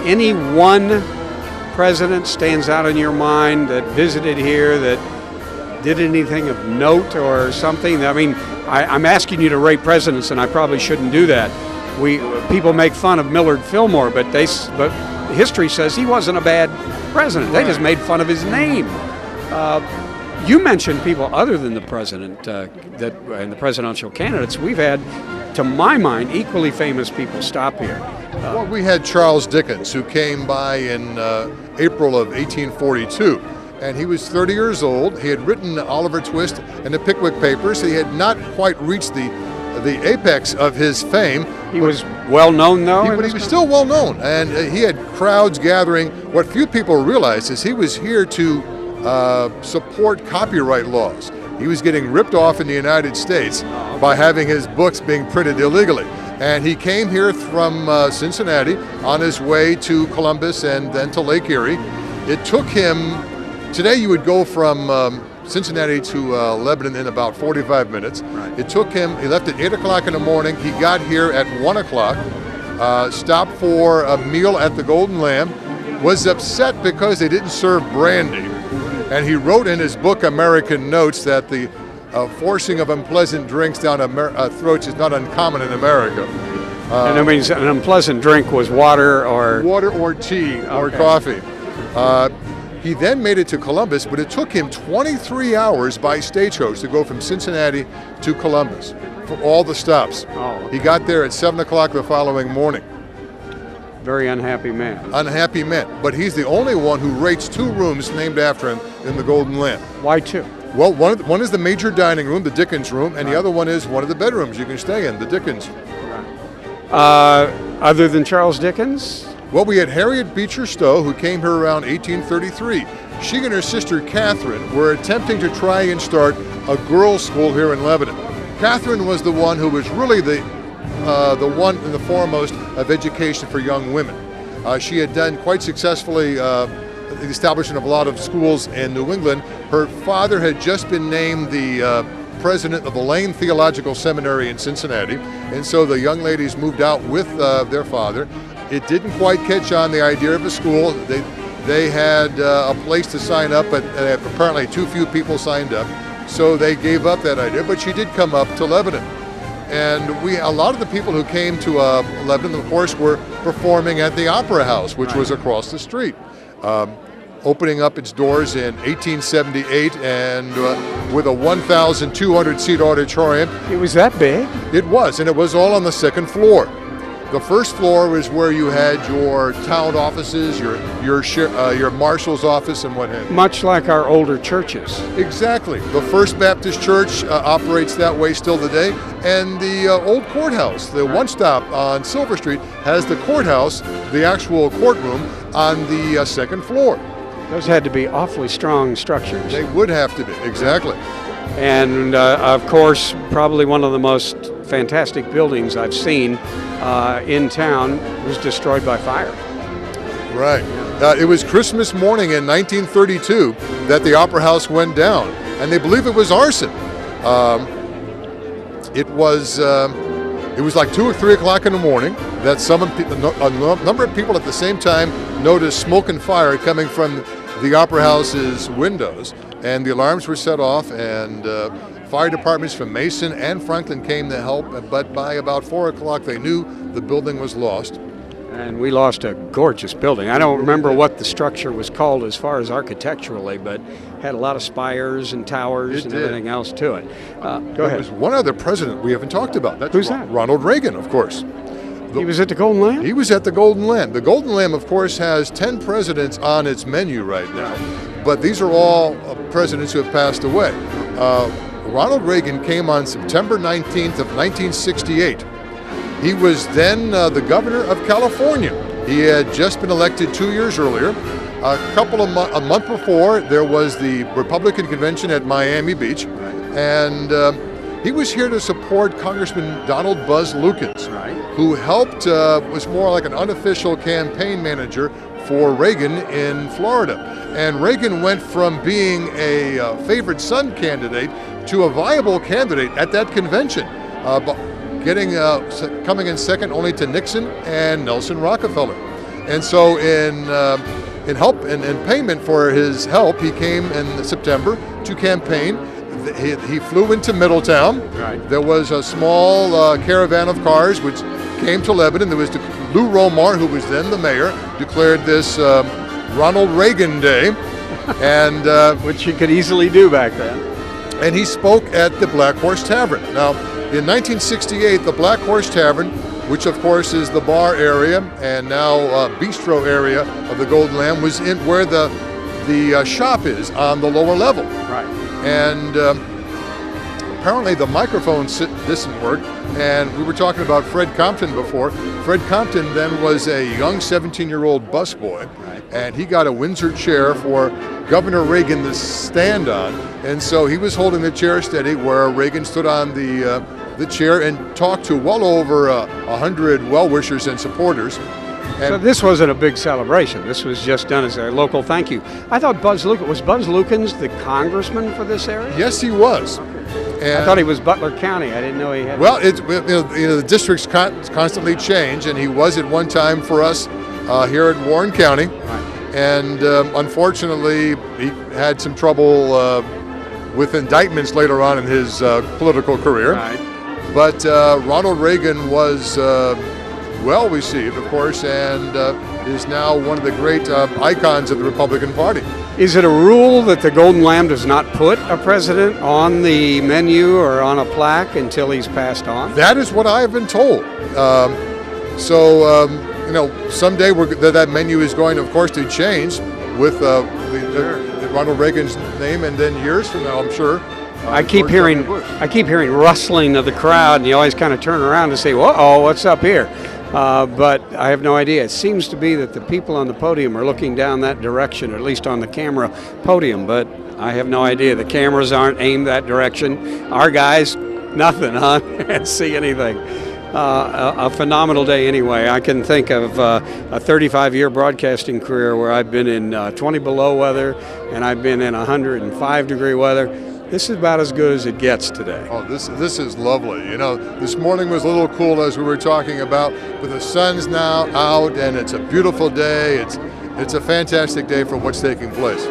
any one president stands out in your mind that visited here, that did anything of note or something? I mean, I'm asking you to rate presidents, and I probably shouldn't do that. People make fun of Millard Fillmore, but history says he wasn't a bad president. They just made fun of his name. You mentioned people other than the president and the presidential candidates. We've had, to my mind, equally famous people stop here. Well, we had Charles Dickens, who came by in April of 1842. And he was 30 years old. He had written Oliver Twist and the Pickwick Papers. He had not quite reached the apex of his fame. He was well known, though? But he was still well known. And he had crowds gathering. What few people realize is he was here to support copyright laws. He was getting ripped off in the United States by having his books being printed illegally. And he came here from Cincinnati on his way to Columbus and then to Lake Erie. It took him... Today you would go from Cincinnati to Lebanon in about 45 minutes. Right. It took him, he left at 8 o'clock in the morning. He got here at 1 o'clock, stopped for a meal at the Golden Lamb, was upset because they didn't serve brandy. And he wrote in his book, American Notes, that the forcing of unpleasant drinks down throats is not uncommon in America. And that means an unpleasant drink was water or... Water or tea or coffee. He then made it to Columbus, but it took him 23 hours by stagecoach to go from Cincinnati to Columbus for all the stops. Oh. He got there at 7 o'clock the following morning. Very unhappy man. Unhappy man, but he's the only one who rates 2 rooms named after him in the Golden Lamp. Why two? Well, one is the major dining room, the Dickens room, and the other one is one of the bedrooms you can stay in, the Dickens. Other than Charles Dickens? Well, we had Harriet Beecher Stowe, who came here around 1833. She and her sister Catherine were attempting to try and start a girls' school here in Lebanon. Catherine was the one who was really the one and the foremost of education for young women. She had done quite successfully the establishment of a lot of schools in New England. Her father had just been named the president of the Lane Theological Seminary in Cincinnati, and so the young ladies moved out with their father. It didn't quite catch on, the idea of a school. They had a place to sign up, but apparently too few people signed up, so they gave up that idea. But she did come up to Lebanon, and a lot of the people who came to Lebanon, of course, were performing at the Opera House, which was across the street. Opening up its doors in 1878, and with a 1,200-seat auditorium. It was that big? It was, and it was all on the second floor. The first floor was where you had your town offices, your marshal's office, and what have you. Much like our older churches. Exactly. The First Baptist Church operates that way still today, and the old courthouse, the one stop on Silver Street, has the courthouse, the actual courtroom, on the second floor. Those had to be awfully strong structures. They would have to be, exactly. And of course, probably one of the most fantastic buildings I've seen in town was destroyed by fire. Right. It was Christmas morning in 1932 that the Opera House went down, and they believe it was arson. It was like 2 or 3 o'clock in the morning that a number of people at the same time noticed smoke and fire coming from the Opera House's windows, and the alarms were set off, and fire departments from Mason and Franklin came to help, but by about 4 o'clock they knew the building was lost. And we lost a gorgeous building. I don't remember what the structure was called as far as architecturally, but had a lot of spires and towers and everything else to it. Go ahead. There was one other president we haven't talked about. That's Who's that? Ronald Reagan, of course. He was at the Golden Lamp? He was at the Golden Lamp. The Golden Lamp, of course, has 10 presidents on its menu right now, but these are all presidents who have passed away. Ronald Reagan came on September 19th of 1968. He was then the governor of California. He had just been elected 2 years earlier. A month before, there was the Republican convention at Miami Beach, and he was here to support Congressman Donald Buzz Lukens, who helped, was more like an unofficial campaign manager for Reagan in Florida. And Reagan went from being a favored son candidate to a viable candidate at that convention, coming in second only to Nixon and Nelson Rockefeller. And so in help and in payment for his help, he came in September to campaign. He flew into Middletown. There was a small caravan of cars which came to Lebanon. There was Lou Romar, who was then the mayor, declared this Ronald Reagan Day, and which you could easily do back then. And he spoke at the Black Horse Tavern. Now, in 1968, the Black Horse Tavern, which of course is the bar area and now bistro area of the Golden Lamp, was in where the shop is on the lower level. And apparently the microphone didn't work, and we were talking about Fred Compton before. Fred Compton then was a young 17-year-old busboy, and he got a Windsor chair for Governor Reagan to stand on, and so he was holding the chair steady where Reagan stood on the chair and talked to well over 100 well-wishers and supporters. So this wasn't a big celebration. This was just done as a local thank you. I thought was Buzz Lukens the congressman for this area? Yes, he was. And I thought he was Butler County. I didn't know he had. Well, the districts constantly change, and he was at one time for us here at Warren County. And unfortunately, he had some trouble with indictments later on in his political career. But Ronald Reagan was well received, of course, and is now one of the great icons of the Republican Party. Is it a rule that the Golden Lamb does not put a president on the menu or on a plaque until he's passed on? That is what I have been told. Someday that menu is going, of course, to change with Ronald Reagan's name, and then years from now, I'm sure. I keep hearing rustling of the crowd, and you always kind of turn around to say, "Whoa, what's up here?" But I have no idea. It seems to be that the people on the podium are looking down that direction, or at least on the camera podium, but I have no idea. The cameras aren't aimed that direction. Our guys, nothing, huh? Can't see anything. A phenomenal day anyway. I can think of a 35-year broadcasting career where I've been in 20 below weather and I've been in 105-degree weather. This is about as good as it gets today. Oh, this is lovely. This morning was a little cool as we were talking about, but the sun's now out and it's a beautiful day. It's a fantastic day for what's taking place.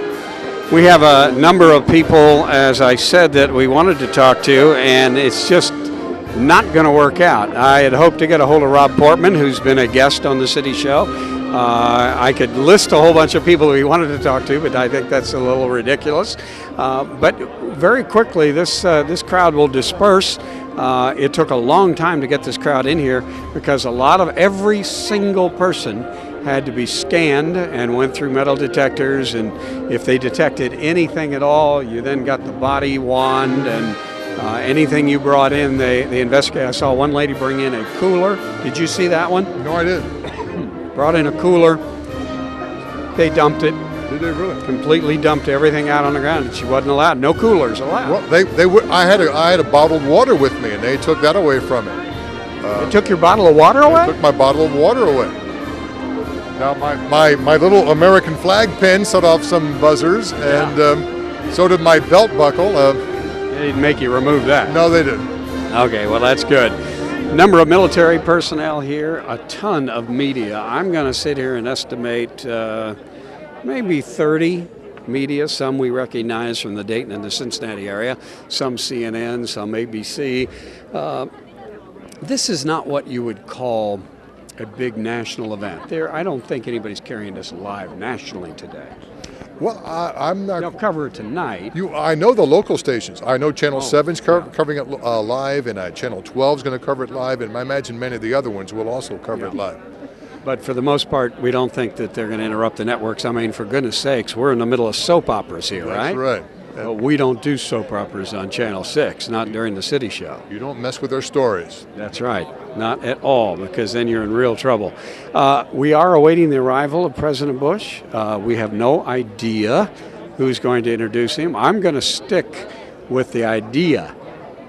We have a number of people, as I said, that we wanted to talk to, and it's just not going to work out. I had hoped to get a hold of Rob Portman, who's been a guest on the City Show. I could list a whole bunch of people we wanted to talk to, but I think that's a little ridiculous. But very quickly, this crowd will disperse. It took a long time to get this crowd in here because every single person had to be scanned and went through metal detectors, and if they detected anything at all, you then got the body wand, and anything you brought in, they investigate. I saw one lady bring in a cooler. Did you see that one? No, I didn't. Brought in a cooler. They dumped it. Did they really? Completely dumped everything out on the ground. She wasn't allowed. No coolers allowed. Well, I had a bottled water with me, and they took that away from me. They took your bottle of water away? They took my bottle of water away. Now my little American flag pin set off some buzzers, and so did my belt buckle. They didn't make you remove that. No, they didn't. Okay, well, that's good. Number of military personnel here, a ton of media. I'm going to sit here and estimate maybe 30 media. Some we recognize from the Dayton and the Cincinnati area, some CNN, some ABC. This is not what you would call a big national event. I don't think anybody's carrying this live nationally today. Well, I'm not. They'll cover it tonight. I know the local stations. I know Channel 7's covering it live, and Channel 12 is going to cover it live, and I imagine many of the other ones will also cover it live. But for the most part, we don't think that they're going to interrupt the networks. I mean, for goodness sakes, we're in the middle of soap operas here, right? That's right. But we don't do soap operas on Channel 6, not during the City Show. You don't mess with their stories. That's right. Not at all, because then you're in real trouble. We are awaiting the arrival of President Bush. We have no idea who's going to introduce him. I'm going to stick with the idea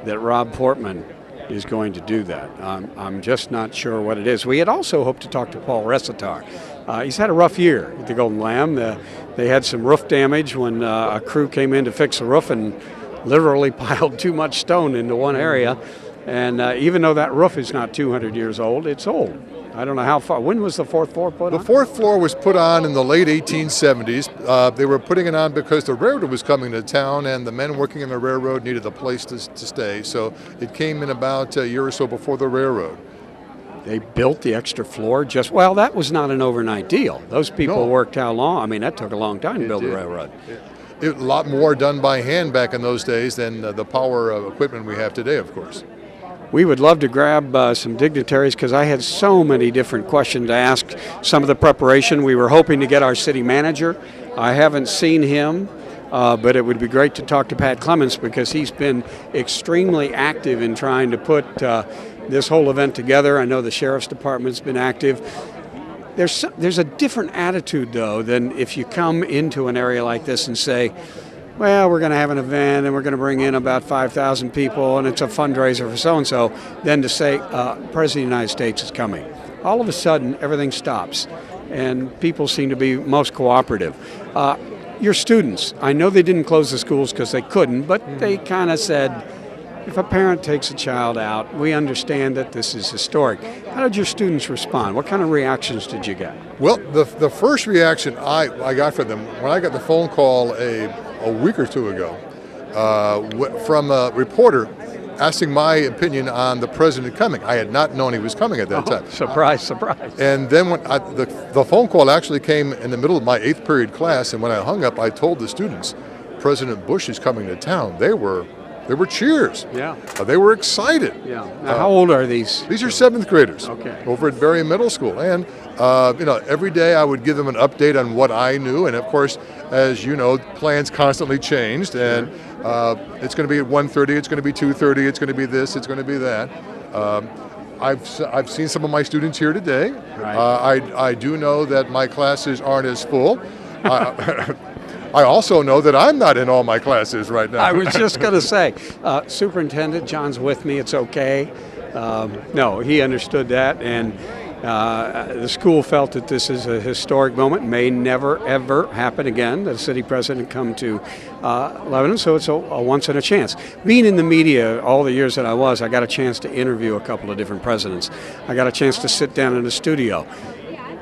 that Rob Portman is going to do that. I'm just not sure what it is. We had also hoped to talk to Paul Resitar. He's had a rough year at the Golden Lamb. They had some roof damage when a crew came in to fix the roof and literally piled too much stone into one area. And even though that roof is not 200 years old, it's old. I don't know how far. When was the fourth floor put on? The fourth floor was put on in the late 1870s. They were putting it on because the railroad was coming to town, and the men working in the railroad needed a place to stay. So it came in about a year or so before the railroad. They built the extra floor that was not an overnight deal. Those people worked how long? I mean, that took a long time to build the railroad. A lot more done by hand back in those days than the power of equipment we have today, of course. We would love to grab some dignitaries because I had so many different questions to ask. Some of the preparation, we were hoping to get our city manager. I haven't seen him, but it would be great to talk to Pat Clements because he's been extremely active in trying to put this whole event together. I know the Sheriff's Department's been active. There's a different attitude, though, than if you come into an area like this and say, well, we're going to have an event and we're going to bring in about 5,000 people and it's a fundraiser for so-and-so, then to say, President of the United States is coming. All of a sudden, everything stops and people seem to be most cooperative. Your students, I know they didn't close the schools because they couldn't, but they kind of said, if a parent takes a child out, we understand that this is historic. How did your students respond? What kind of reactions did you get? Well, the first reaction I got from them, when I got the phone call a week or two ago from a reporter asking my opinion on the president coming. I had not known he was coming at that time. Surprise, surprise. And then when the phone call actually came in the middle of my 8th period class, and when I hung up, I told the students, President Bush is coming to town. There were cheers. Yeah. They were excited. Yeah. Now, how old are these? These are 7th graders. Okay. Over at Berry Middle School. And, every day I would give them an update on what I knew. And, of course, as you know, plans constantly changed. And it's going to be at 1:30, it's going to be 2:30, it's going to be this, it's going to be that. I've seen some of my students here today. Right. I do know that my classes aren't as full. I also know that I'm not in all my classes right now. I was just going to say, Superintendent, John's with me, it's okay. No, he understood that, and the school felt that this is a historic moment, may never, ever happen again, that a city president come to Lebanon, so it's a once in a chance. Being in the media all the years that I got a chance to interview a couple of different presidents. I got a chance to sit down in the studio.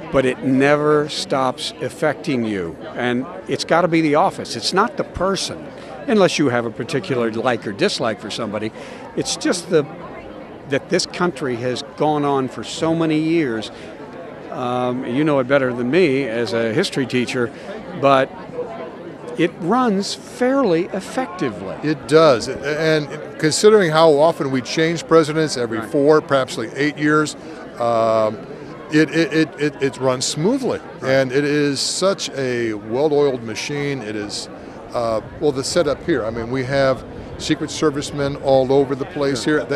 But it never stops affecting you. And it's got to be the office. It's not the person, unless you have a particular like or dislike for somebody. It's just that this country has gone on for so many years. You know it better than me as a history teacher, but it runs fairly effectively. It does. And considering how often we change presidents, every 4, perhaps like 8 years, it runs smoothly, and it is such a well-oiled machine. It is, the setup here. I mean, we have Secret Servicemen all over the place here.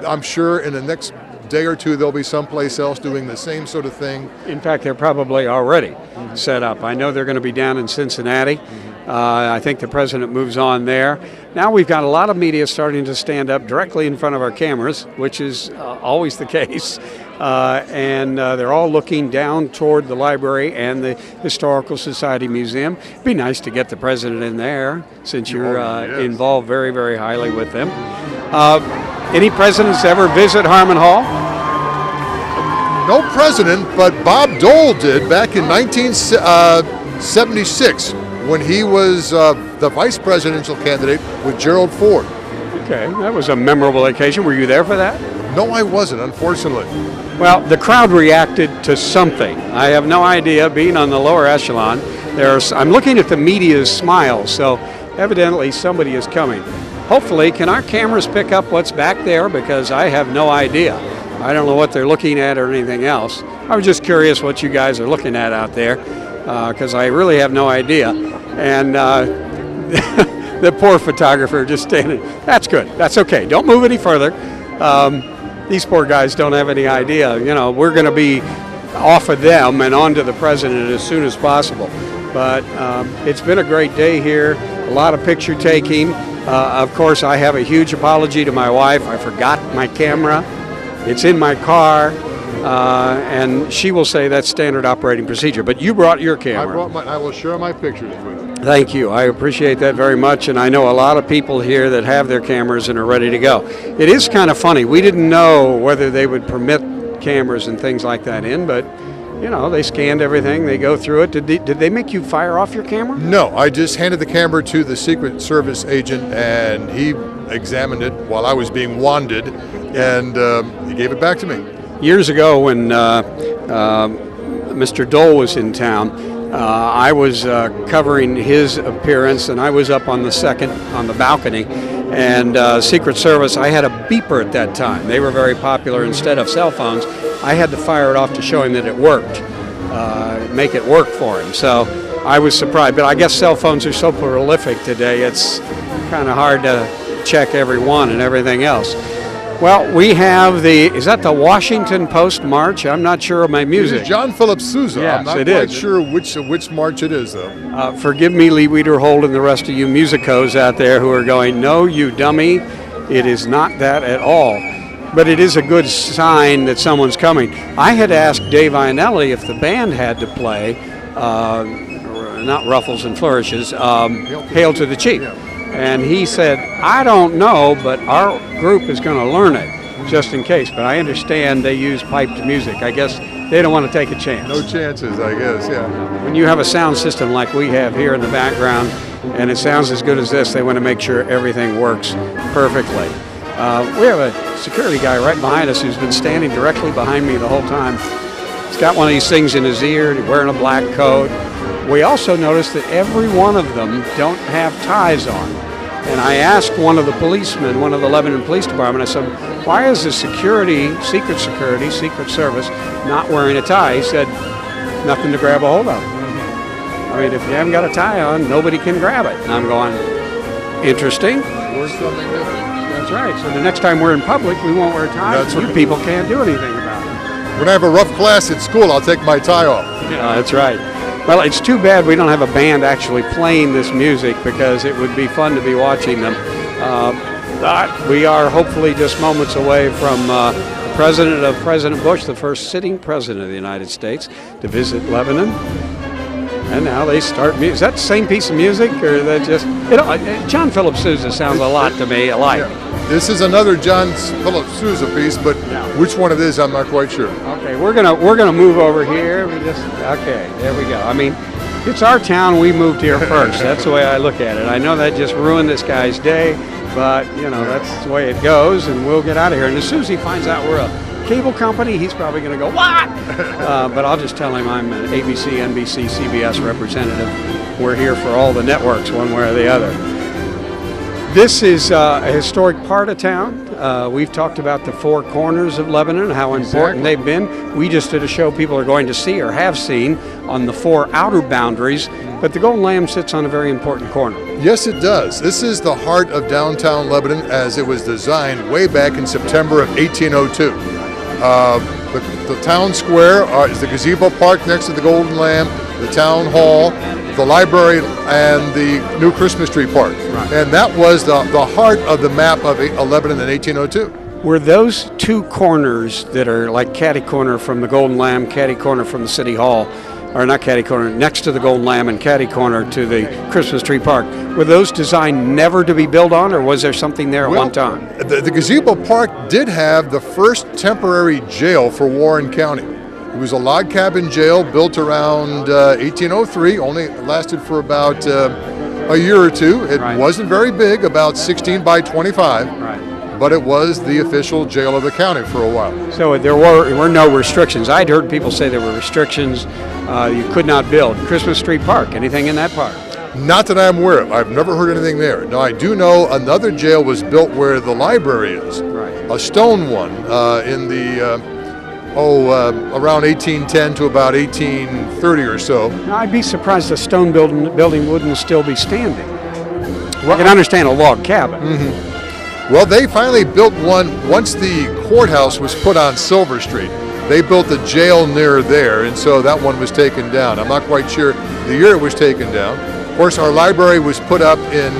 I'm sure in the next day or two there'll be someplace else doing the same sort of thing. In fact, they're probably already set up. I know they're going to be down in Cincinnati. I think the president moves on there. Now we've got a lot of media starting to stand up directly in front of our cameras, which is always the case. And they're all looking down toward the library and the Historical Society Museum. It'd be nice to get the president in there, since you're involved very, very highly with them. Any presidents ever visit Harmon Hall? No president, but Bob Dole did back in 1976 when he was the vice presidential candidate with Gerald Ford. Okay, that was a memorable occasion. Were you there for that? No, I wasn't, unfortunately. Well, the crowd reacted to something. I have no idea. Being on the lower echelon, I'm looking at the media's smiles, so evidently somebody is coming. Hopefully, can our cameras pick up what's back there? Because I have no idea. I don't know what they're looking at or anything else. I was just curious what you guys are looking at out there, because I really have no idea. And the poor photographer just standing. That's good. That's okay. Don't move any further. These poor guys don't have any idea. You know, we're going to be off of them and on to the president as soon as possible. But it's been a great day here, a lot of picture taking. Of course, I have a huge apology to my wife. I forgot my camera. It's in my car, and she will say that's standard operating procedure. But you brought your camera. I will share my pictures with you. Thank you. I appreciate that very much, and I know a lot of people here that have their cameras and are ready to go. It is kind of funny. We didn't know whether they would permit cameras and things like that in, but you know, they scanned everything. They go through it. Did they make you fire off your camera? No, I just handed the camera to the Secret Service agent, and he examined it while I was being wanded, and he gave it back to me. Years ago, when Mr. Dole was in town, I was covering his appearance, and I was up on the balcony, and Secret Service, I had a beeper at that time. They were very popular. Instead of cell phones, I had to fire it off to show him that it worked, make it work for him. So I was surprised, but I guess cell phones are so prolific today, it's kind of hard to check every one and everything else. Well, we have is that the Washington Post March? I'm not sure of my music. It is John Philip Sousa. Yes, I'm not quite sure which march it is, though. Forgive me, Lee Wiederhold, and the rest of you musicos out there who are going, no, you dummy, it is not that at all. But it is a good sign that someone's coming. I had asked Dave Ionelli if the band had to play, not Ruffles and Flourishes, Hail to the Chief. Yeah. And he said, I don't know, but our group is going to learn it, just in case. But I understand they use piped music. I guess they don't want to take a chance. No chances, I guess, yeah. When you have a sound system like we have here in the background, and it sounds as good as this, they want to make sure everything works perfectly. We have a security guy right behind us who's been standing directly behind me the whole time. He's got one of these things in his ear, and he's wearing a black coat. We also noticed that every one of them don't have ties on. And I asked one of the policemen, one of the Lebanon Police Department, I said, why is the security, Secret Service, not wearing a tie? He said, nothing to grab a hold of. I mean, if you haven't got a tie on, nobody can grab it. And I'm going, interesting. We're something different. That's right. So the next time we're in public, we won't wear ties. That's You right. people can't do anything about it. When I have a rough class at school, I'll take my tie off. Yeah, that's right. Well, it's too bad we don't have a band actually playing this music because it would be fun to be watching them. But we are hopefully just moments away from the President Bush, the first sitting president of the United States, to visit Lebanon. And now they start music. Is that the same piece of music, or that just John Philip Sousa sounds a lot to me alike. Yeah. This is another John Philip Sousa piece, but which one it is, I'm not quite sure. Okay, we're gonna move over here. Okay, there we go. I mean, it's our town. We moved here first. That's the way I look at it. I know that just ruined this guy's day, but that's the way it goes, and we'll get out of here. And as soon as he finds out we're a cable company, he's probably going to go, what? But I'll just tell him I'm an ABC, NBC, CBS representative. We're here for all the networks, one way or the other. This is a historic part of town. We've talked about the four corners of Lebanon, how important they've been. We just did a show people are going to see or have seen on the four outer boundaries, but the Golden Lamb sits on a very important corner. Yes, it does. This is the heart of downtown Lebanon as it was designed way back in September of 1802. The town square is the gazebo park next to the Golden Lamb, the town hall, the library, and the new Christmas tree park. Right. And that was the heart of the map of Lebanon in 1802. Were those two corners that are like catty corner from the Golden Lamb, catty corner from the City Hall, or not catty corner, next to the Golden Lamb and catty corner to the Christmas tree park, were those designed never to be built on, or was there something there at one time? The gazebo park did have the first temporary jail for Warren County. It was a log cabin jail built around 1803, only lasted for about a year or two. It wasn't very big, about 16 by 25. But it was the official jail of the county for a while. So there were no restrictions. I'd heard people say there were restrictions. You could not build Christmas tree park, anything in that park? Not that I'm aware of. I've never heard anything there. Now, I do know another jail was built where the library is. Right. A stone one in the, around 1810 to about 1830 or so. Now, I'd be surprised a stone building wouldn't still be standing. Well, I can understand a log cabin. Mm-hmm. Well, they finally built one once the courthouse was put on Silver Street. They built a jail near there, and so that one was taken down. I'm not quite sure the year it was taken down. Of course, our library was put up in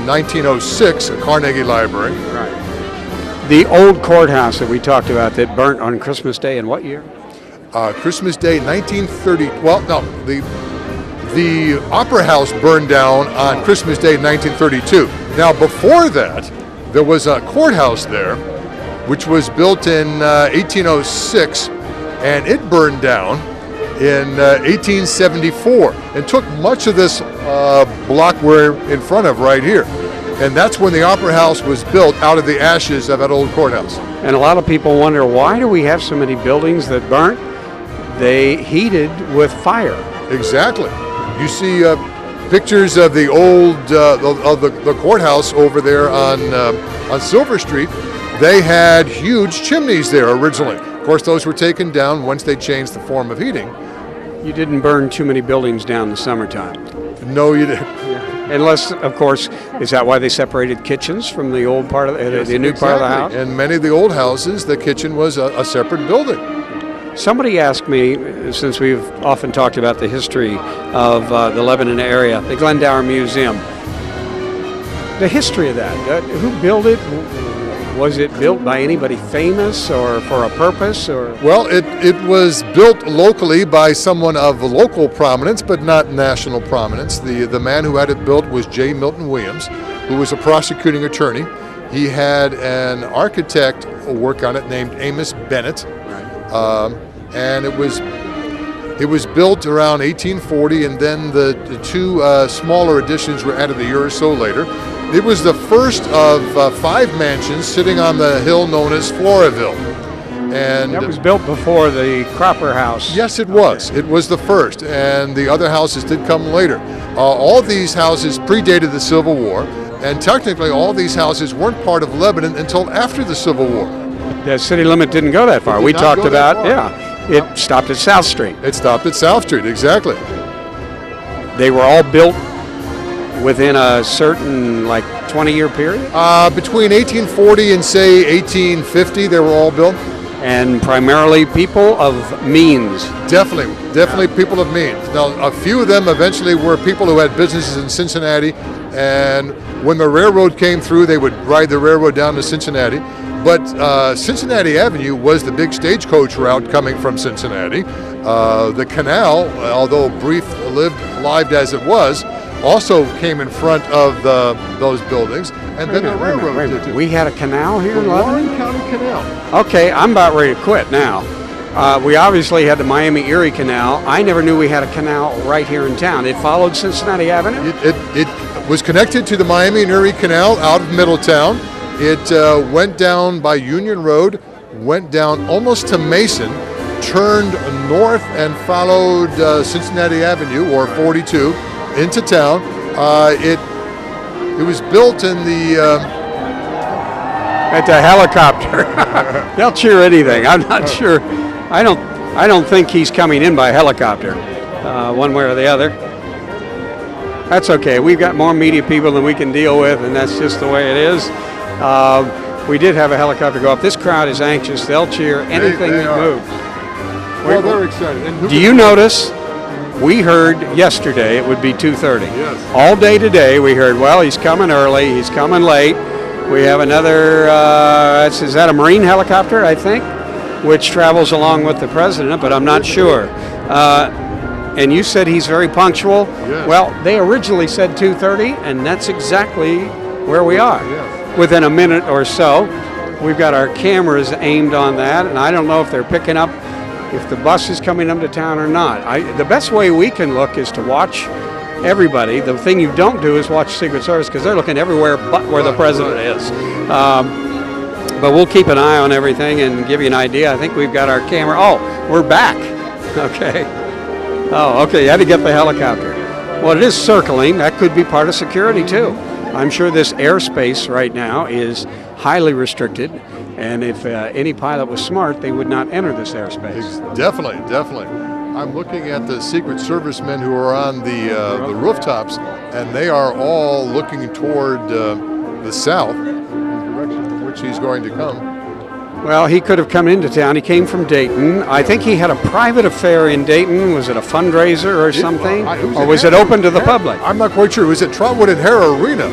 1906, a Carnegie Library. Right. The old courthouse that we talked about that burnt on Christmas Day in what year? Christmas Day, 1930. Well, no, the Opera House burned down on Christmas Day, 1932. Now, before that, there was a courthouse there, which was built in 1806, and it burned down in 1874, and took much of this block we're in front of right here. And that's when the Opera House was built out of the ashes of that old courthouse. And a lot of people wonder, why do we have so many buildings that burnt? They heated with fire. Exactly. You see pictures of the old the courthouse over there on Silver Street. They had huge chimneys there originally. Of course, those were taken down once they changed the form of heating. You didn't burn too many buildings down in the summertime. No, you didn't. Unless, of course, is that why they separated kitchens from the old part of the new part of the house? In many of the old houses, the kitchen was a separate building. Somebody asked me, since we've often talked about the history of the Lebanon area, the Glendower Museum, the history of that. Who built it? Was it built by anybody famous or for a purpose? Or well, it was built locally by someone of local prominence, but not national prominence. The man who had it built was J. Milton Williams, who was a prosecuting attorney. He had an architect work on it named Amos Bennett. And it was built around 1840, and then the two smaller additions were added a year or so later. It was the first of 5 mansions sitting on the hill known as Floraville. And That was built before the Cropper House. yes, it was. It was the first, and the other houses did come later. All these houses predated the Civil War, and technically all these houses weren't part of Lebanon until after the Civil War. The city limit didn't go that far. It did We not talked go that about, far. it stopped at South Street. It stopped at South Street, exactly. They were all built within a certain, 20-year period? Between 1840 and, say, 1850, they were all built. And primarily people of means. Definitely people of means. Now, a few of them eventually were people who had businesses in Cincinnati, and when the railroad came through, they would ride the railroad down to Cincinnati. But Cincinnati Avenue was the big stagecoach route coming from Cincinnati. The canal, although lived as it was, also came in front of those buildings, and then the railroad did too. We had a canal here in The Lebanon? Warren County Canal. Okay, I'm about ready to quit now. We obviously had the Miami-Erie Canal. I never knew we had a canal right here in town. It followed Cincinnati Avenue? It was connected to the Miami and Erie Canal out of Middletown. It went down by Union Road, went down almost to Mason, turned north and followed Cincinnati Avenue, or 42, into town. It was built in the It's a helicopter. They'll cheer anything. I'm not sure. I don't think he's coming in by helicopter, one way or the other. That's okay. We've got more media people than we can deal with, and that's just the way it is. We did have a helicopter go up. This crowd is anxious. They'll cheer anything they that are. moves. well, they're excited. And Do you notice? We heard yesterday it would be 2:30. Yes. All day today we heard, well, he's coming early, he's coming late. We have another, is that a Marine helicopter, I think, which travels along with the president, but I'm not sure. And you said he's very punctual. Yes. Well, they originally said 2:30, and that's exactly where we are. Yes. Within a minute or so. We've got our cameras aimed on that, and I don't know if they're picking up if the bus is coming up to town or not. The best way we can look is to watch everybody. The thing you don't do is watch Secret Service, because they're looking everywhere but where the president is. But we'll keep an eye on everything and give you an idea. I think we've got our camera. Oh, we're back. Okay. Oh, okay. You had to get the helicopter. Well, it is circling. That could be part of security, too. I'm sure this airspace right now is highly restricted. And if any pilot was smart, they would not enter this airspace. Definitely. I'm looking at the Secret Service men who are on the rooftops, and they are all looking toward the south, the direction in which he's going to come. Well, he could have come into town. He came from Dayton. I think he had a private affair in Dayton. Was it a fundraiser or something? Or was it open to the public? I'm not quite sure. It was at Trotwood and Hare Arena.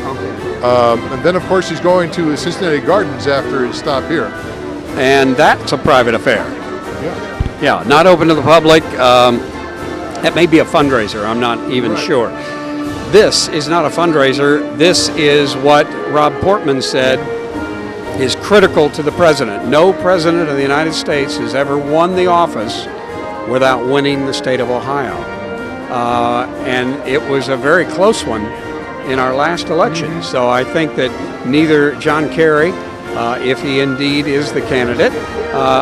And then, of course, he's going to Cincinnati Gardens after his stop here. And that's a private affair. Yeah. Yeah, not open to the public. That may be a fundraiser. I'm not even sure. This is not a fundraiser. This is what Rob Portman said is critical to the president. No president of the United States has ever won the office without winning the state of Ohio. And it was a very close one in our last election. So I think that neither John Kerry, if he indeed is the candidate,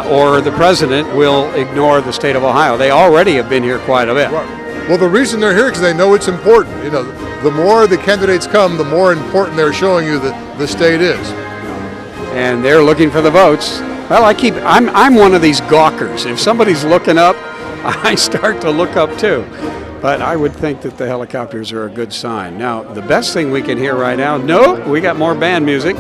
or the president will ignore the state of Ohio. They already have been here quite a bit. Well, the reason they're here is because they know it's important. You know, the more the candidates come, the more important they're showing you that the state is. And they're looking for the votes. Well, I'm one of these gawkers. If somebody's looking up, I start to look up too. But I would think that the helicopters are a good sign. Now, the best thing we can hear right now, no, we got more band music.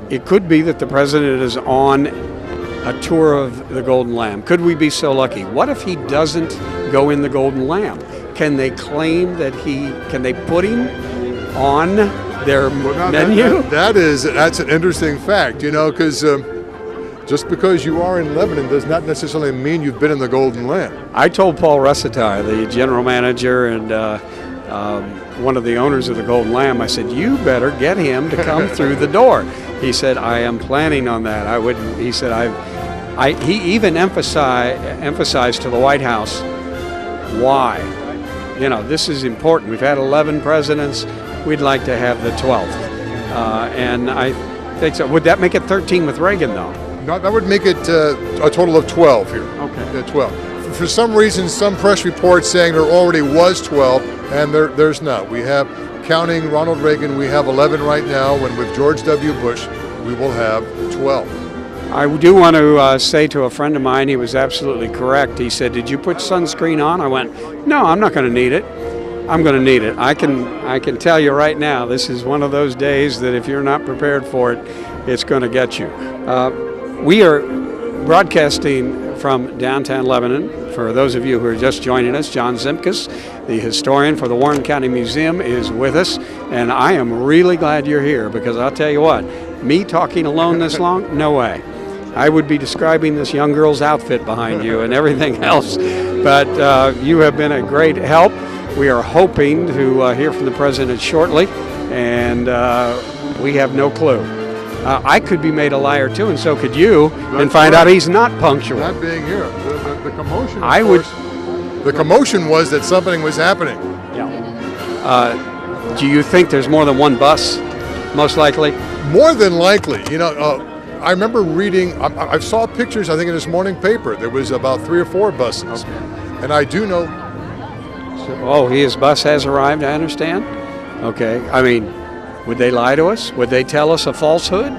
It could be that the president is on a tour of the Golden Lamb. Could we be so lucky? What if he doesn't go in the Golden Lamb? Can they claim that can they put him on their menu? That's an interesting fact, you know, because just because you are in Lebanon does not necessarily mean you've been in the Golden Lamb. I told Paul Resitar, the general manager and one of the owners of the Golden Lamb, I said, you better get him to come through the door. He said, I am planning on that. I wouldn't. He said, he even emphasized to the White House why. You know, this is important. We've had 11 presidents. we'd like to have the 12th. And I think so. Would that make it 13 with Reagan, though? No, that would make it a total of 12 here. Okay. 12. For some reason, some press reports saying there already was 12, and there's not. We have, counting Ronald Reagan, we have 11 right now, and with George W. Bush, we will have 12. I do want to say to a friend of mine, he was absolutely correct. He said, "Did you put sunscreen on?" I went, "No, I'm not going to need it. I'm going to need it. I can tell you right now, this is one of those days that if you're not prepared for it, it's going to get you." We are broadcasting from downtown Lebanon. For those of you who are just joining us, John Zimkus, the historian for the Warren County Museum, is with us, and I am really glad you're here because I'll tell you what, me talking alone this long, no way. I would be describing this young girl's outfit behind you and everything else, but you have been a great help. We are hoping to hear from the president shortly, and we have no clue. I could be made a liar too, and so could you, and find out he's not punctual. Not being here, the commotion. The commotion was that something was happening. Yeah. Do you think there's more than one bus? Most likely. More than likely, I remember reading. I saw pictures. I think in this morning paper there was about 3 or 4 buses, and I do know. Oh, his bus has arrived. I understand. Okay. I mean, would they lie to us? Would they tell us a falsehood?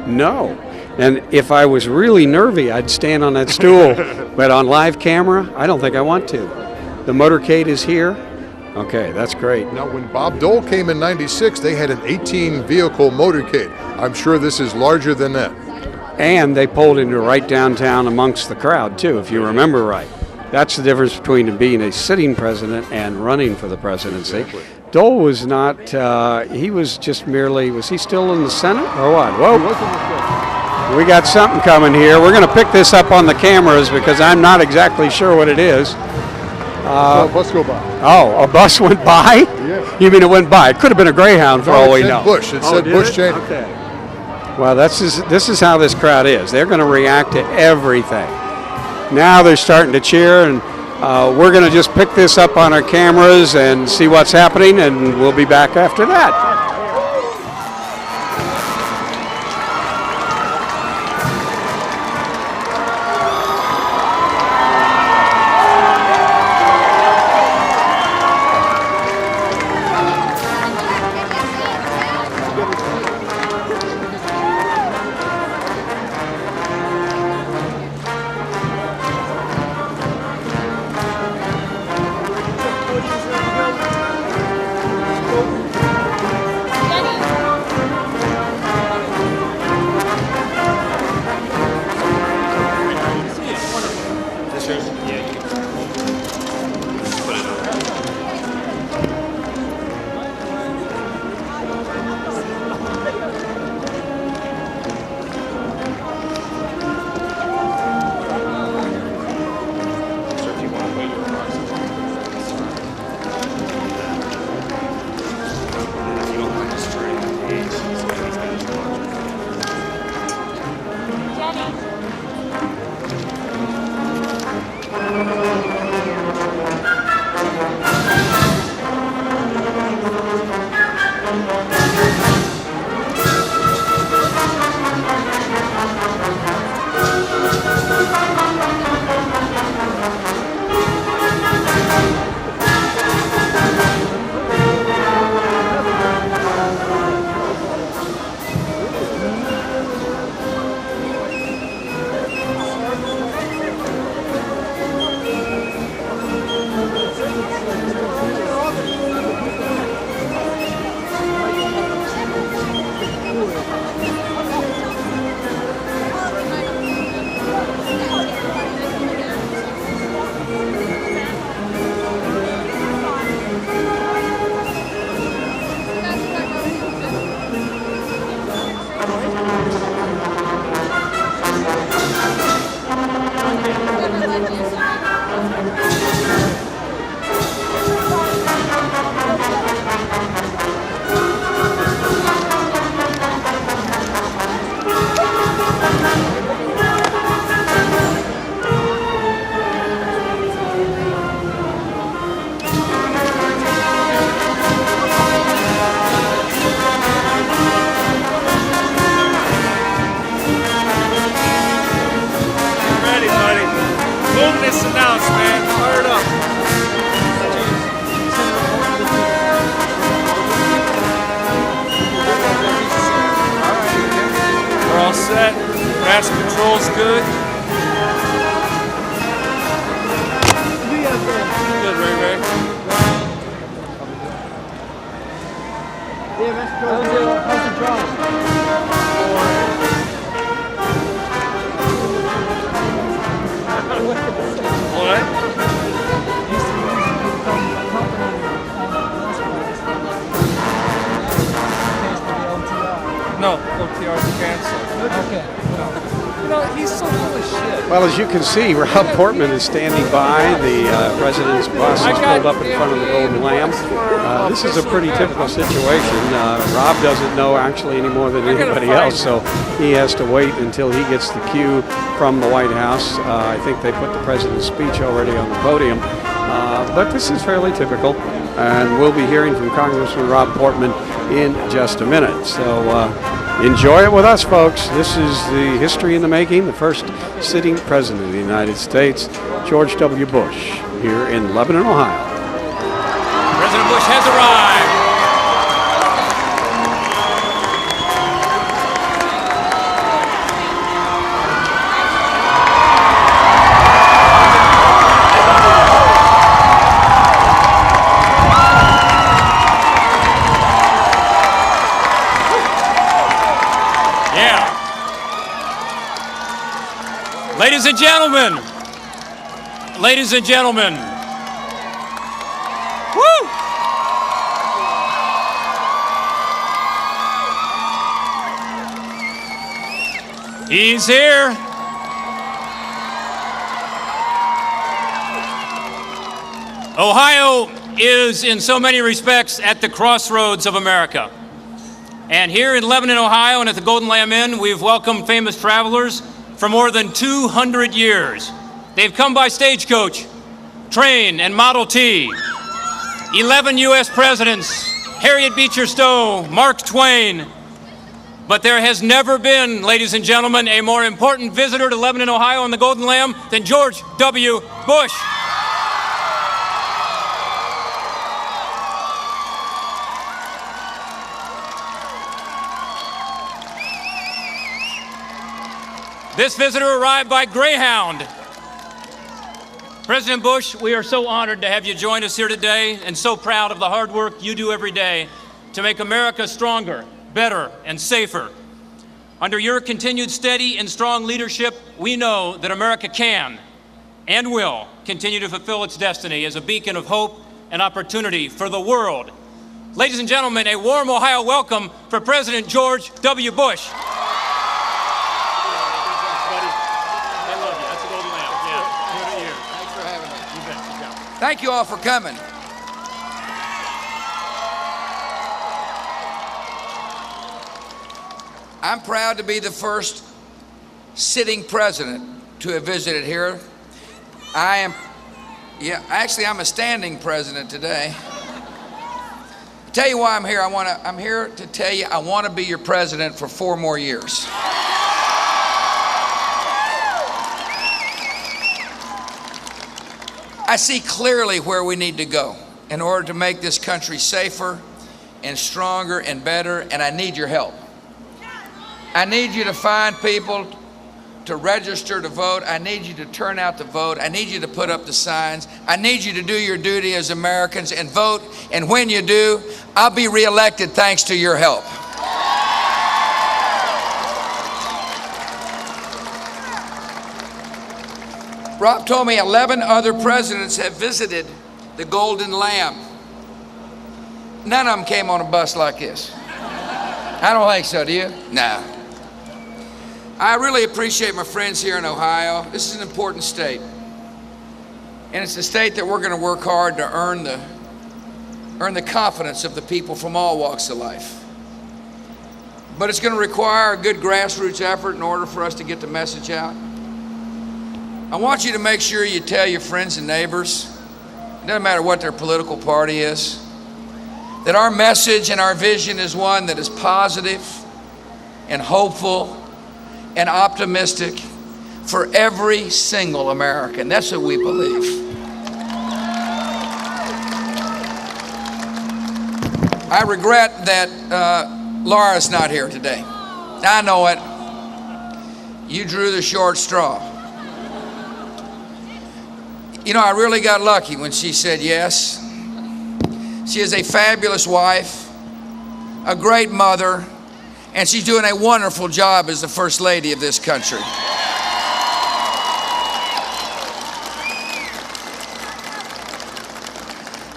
No. And if I was really nervy, I'd stand on that stool. But on live camera, I don't think I want to. The motorcade is here. Okay, that's great. Now, when Bob Dole came in '96, they had an 18-vehicle motorcade. I'm sure this is larger than that. And they pulled into right downtown amongst the crowd, too, if you remember right. That's the difference between being a sitting president and running for the presidency. Exactly. Dole was not, he was just merely, was he still in the Senate or what? Whoa. We got something coming here. We're going to pick this up on the cameras because I'm not exactly sure what it is. A bus go by. Oh, a bus went by? Yeah. You mean it went by? It could have been a Greyhound for all we know. Bush. It said Bush Cheney. Okay. Well, this is how this crowd is. They're going to react to everything. Now they're starting to cheer, and we're going to just pick this up on our cameras and see what's happening, and we'll be back after that. Well, as you can see, Rob Portman is standing by. The president's bus is pulled up in front of the Golden Lamb. This is a pretty typical situation. Rob doesn't know actually any more than anybody else, so he has to wait until he gets the cue from the White House. I think they put the president's speech already on the podium. But this is fairly typical, and we'll be hearing from Congressman Rob Portman in just a minute. So enjoy it with us, folks. This is the history in the making, the first sitting president of the United States, George W. Bush, here in Lebanon, Ohio. President Bush has arrived. Ladies and gentlemen, woo! He's here. Ohio is in so many respects at the crossroads of America. And here in Lebanon, Ohio, and at the Golden Lamb Inn, we've welcomed famous travelers for more than 200 years. They've come by stagecoach, train, and Model T. 11 U.S. presidents, Harriet Beecher Stowe, Mark Twain. But there has never been, ladies and gentlemen, a more important visitor to Lebanon, Ohio, and the Golden Lamb than George W. Bush. This visitor arrived by Greyhound. President Bush, we are so honored to have you join us here today and so proud of the hard work you do every day to make America stronger, better, and safer. Under your continued steady and strong leadership, we know that America can and will continue to fulfill its destiny as a beacon of hope and opportunity for the world. Ladies and gentlemen, a warm Ohio welcome for President George W. Bush. Thank you all for coming. I'm proud to be the first sitting president to have visited here. I'm a standing president today. Tell you why I'm here. I'm here to tell you I want to be your president for 4 more years. I see clearly where we need to go in order to make this country safer and stronger and better, and I need your help. I need you to find people to register to vote. I need you to turn out to vote. I need you to put up the signs. I need you to do your duty as Americans and vote, and when you do, I'll be reelected thanks to your help. Rob told me 11 other presidents have visited the Golden Lamb. None of them came on a bus like this. I don't think so, do you? No. I really appreciate my friends here in Ohio. This is an important state. And it's a state that we're going to work hard to earn the confidence of the people from all walks of life. But it's going to require a good grassroots effort in order for us to get the message out. I want you to make sure you tell your friends and neighbors, it doesn't matter what their political party is, that our message and our vision is one that is positive and hopeful and optimistic for every single American. That's what we believe. I regret that Laura's not here today. I know it. You drew the short straw. You know, I really got lucky when she said yes. She is a fabulous wife, a great mother, and she's doing a wonderful job as the First Lady of this country.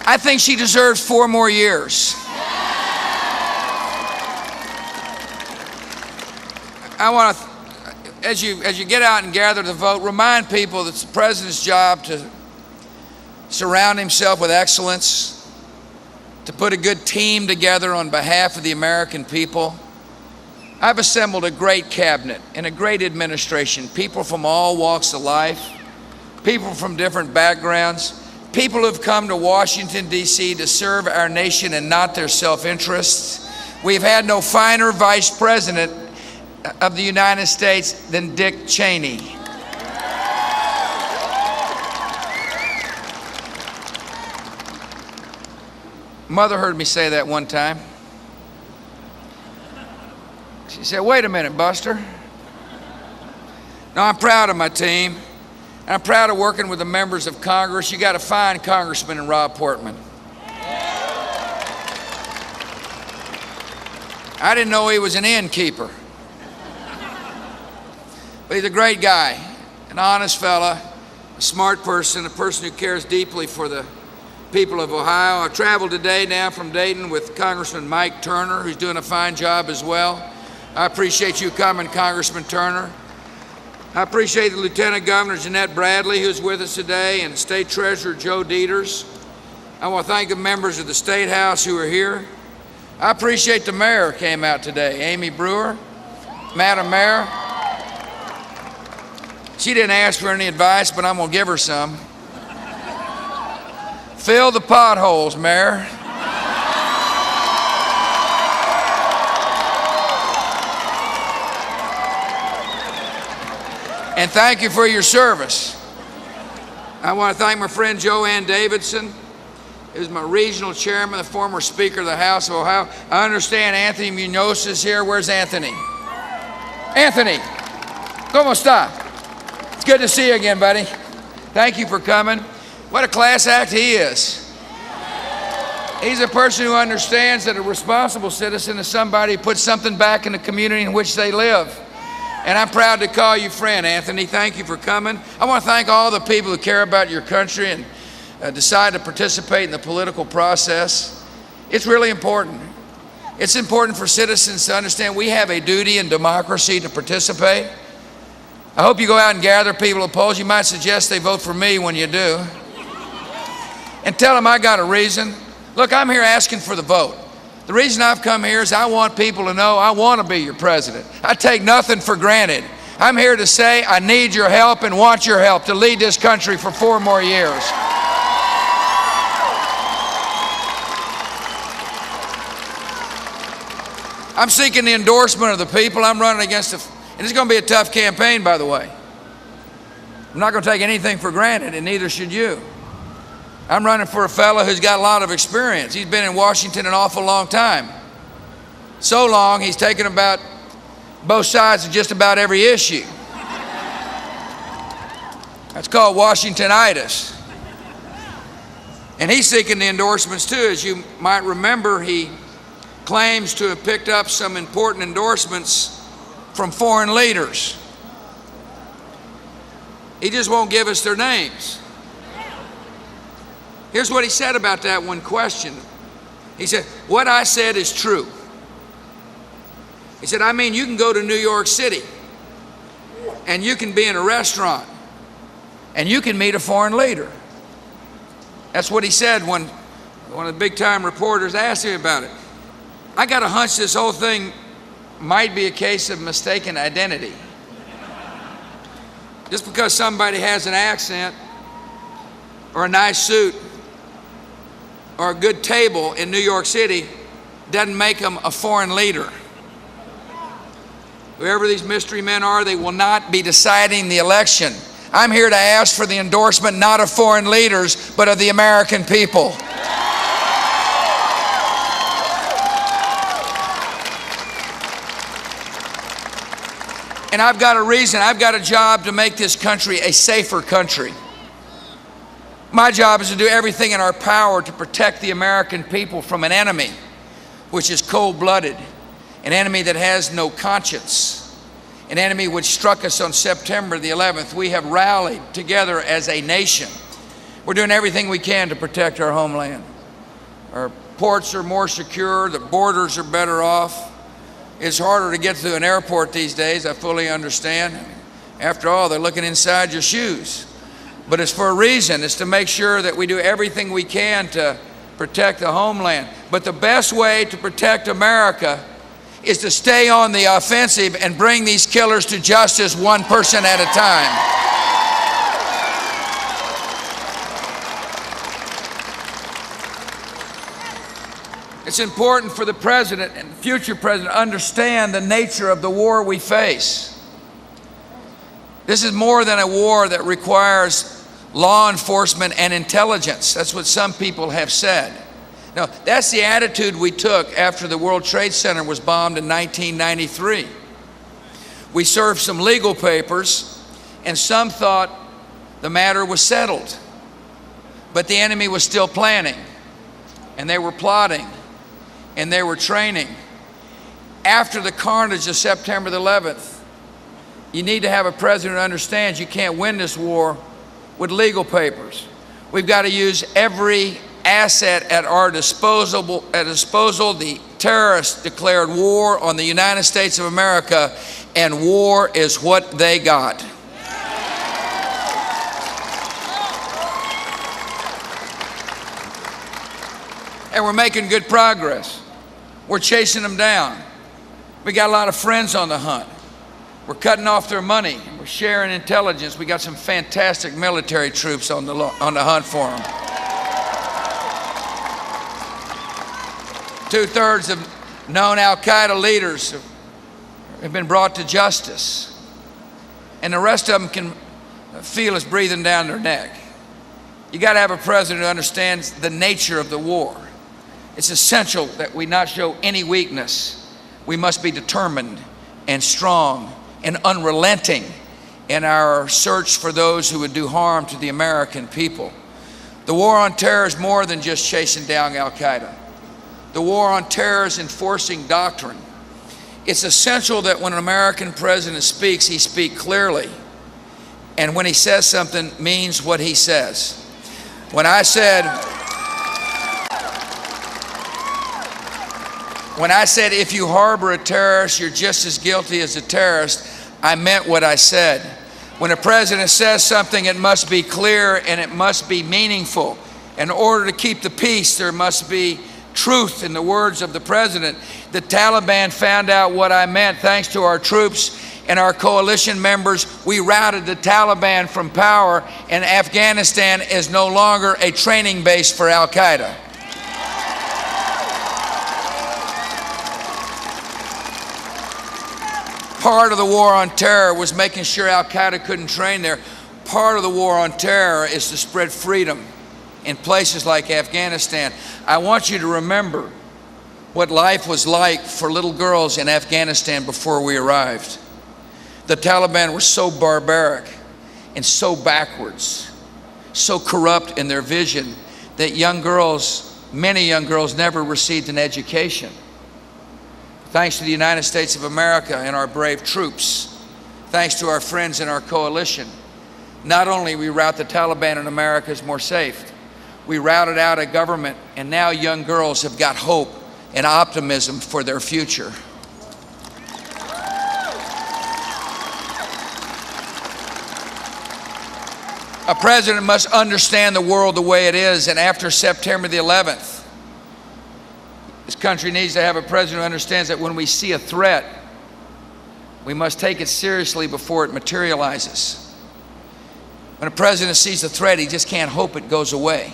I think she deserves 4 more years. as you get out and gather the vote, remind people that it's the president's job to surround himself with excellence, to put a good team together on behalf of the American people. I've assembled a great cabinet and a great administration, people from all walks of life, people from different backgrounds, people who've come to Washington, D.C. to serve our nation and not their self-interests. We've had no finer vice president of the United States than Dick Cheney. Mother heard me say that one time. She said, "Wait a minute, Buster." No, I'm proud of my team. And I'm proud of working with the members of Congress. You got a fine congressman in Rob Portman. I didn't know he was an innkeeper. But he's a great guy, an honest fella, a smart person, a person who cares deeply for the people of Ohio. I traveled today now from Dayton with Congressman Mike Turner, who's doing a fine job as well. I appreciate you coming, Congressman Turner. I appreciate the Lieutenant Governor Jeanette Bradley, who's with us today, and State Treasurer Joe Dieters. I want to thank the members of the State House who are here. I appreciate the mayor who came out today, Amy Brewer. Madam Mayor, she didn't ask for any advice, but I'm going to give her some. Fill the potholes, Mayor. And thank you for your service. I want to thank my friend Joanne Davidson, who's my regional chairman, the former Speaker of the House of Ohio. I understand Anthony Munoz is here. Where's Anthony? Anthony, ¿cómo está? It's good to see you again, buddy. Thank you for coming. What a class act he is. He's a person who understands that a responsible citizen is somebody who puts something back in the community in which they live. And I'm proud to call you friend, Anthony. Thank you for coming. I want to thank all the people who care about your country and decide to participate in the political process. It's really important. It's important for citizens to understand we have a duty in democracy to participate. I hope you go out and gather people opposed. You might suggest they vote for me when you do. And tell them I got a reason. Look, I'm here asking for the vote. The reason I've come here is I want people to know I want to be your president. I take nothing for granted. I'm here to say I need your help and want your help to lead this country for 4 more years. I'm seeking the endorsement of the people. I'm running against and it's going to be a tough campaign, by the way. I'm not going to take anything for granted, and neither should you. I'm running for a fellow who's got a lot of experience. He's been in Washington an awful long time. So long, he's taken about both sides of just about every issue. That's called Washingtonitis. And he's seeking the endorsements too. As you might remember, he claims to have picked up some important endorsements from foreign leaders. He just won't give us their names. Here's what he said about that one question. He said, "What I said is true." He said, "I mean, you can go to New York City and you can be in a restaurant and you can meet a foreign leader." That's what he said when one of the big time reporters asked him about it. I got a hunch this whole thing might be a case of mistaken identity. Just because somebody has an accent or a nice suit or a good table in New York City doesn't make them a foreign leader. Whoever these mystery men are, they will not be deciding the election. I'm here to ask for the endorsement not of foreign leaders, but of the American people. And I've got a reason, I've got a job to make this country a safer country. My job is to do everything in our power to protect the American people from an enemy which is cold-blooded, an enemy that has no conscience, an enemy which struck us on September the 11th. We have rallied together as a nation. We're doing everything we can to protect our homeland. Our ports are more secure, the borders are better off. It's harder to get to an airport these days, I fully understand. After all, they're looking inside your shoes. But it's for a reason. It's to make sure that we do everything we can to protect the homeland. But the best way to protect America is to stay on the offensive and bring these killers to justice one person at a time. It's important for the president and future president to understand the nature of the war we face. This is more than a war that requires law enforcement and intelligence. That's what some people have said. Now, that's the attitude we took after the World Trade Center was bombed in 1993. We served some legal papers, and some thought the matter was settled. But the enemy was still planning, and they were plotting, and they were training. After the carnage of September the 11th, you need to have a president who understands you can't win this war with legal papers. We've got to use every asset at our disposal. The terrorists declared war on the United States of America, and war is what they got. And we're making good progress. We're chasing them down. We got a lot of friends on the hunt. We're cutting off their money. We're sharing intelligence. We got some fantastic military troops on the hunt for them. 2/3 of known Al-Qaeda leaders have been brought to justice. And the rest of them can feel us breathing down their neck. You got to have a president who understands the nature of the war. It's essential that we not show any weakness. We must be determined and strong and unrelenting in our search for those who would do harm to the American people. The war on terror is more than just chasing down Al-Qaeda. The war on terror is enforcing doctrine. It's essential that when an American president speaks, he speak clearly. And when he says something, means what he says. When I said, if you harbor a terrorist, you're just as guilty as a terrorist, I meant what I said. When a president says something, it must be clear and it must be meaningful. In order to keep the peace, there must be truth in the words of the president. The Taliban found out what I meant. Thanks to our troops and our coalition members, we routed the Taliban from power, and Afghanistan is no longer a training base for Al-Qaeda. Part of the war on terror was making sure Al-Qaeda couldn't train there. Part of the war on terror is to spread freedom in places like Afghanistan. I want you to remember what life was like for little girls in Afghanistan before we arrived. The Taliban were so barbaric and so backwards, so corrupt in their vision that young girls, many young girls, never received an education. Thanks to the United States of America and our brave troops, thanks to our friends in our coalition, not only we rout the Taliban in America is more safe, we routed out a government, and now young girls have got hope and optimism for their future. A president must understand the world the way it is, and after September the 11th, this country needs to have a president who understands that when we see a threat, we must take it seriously before it materializes. When a president sees a threat, he just can't hope it goes away.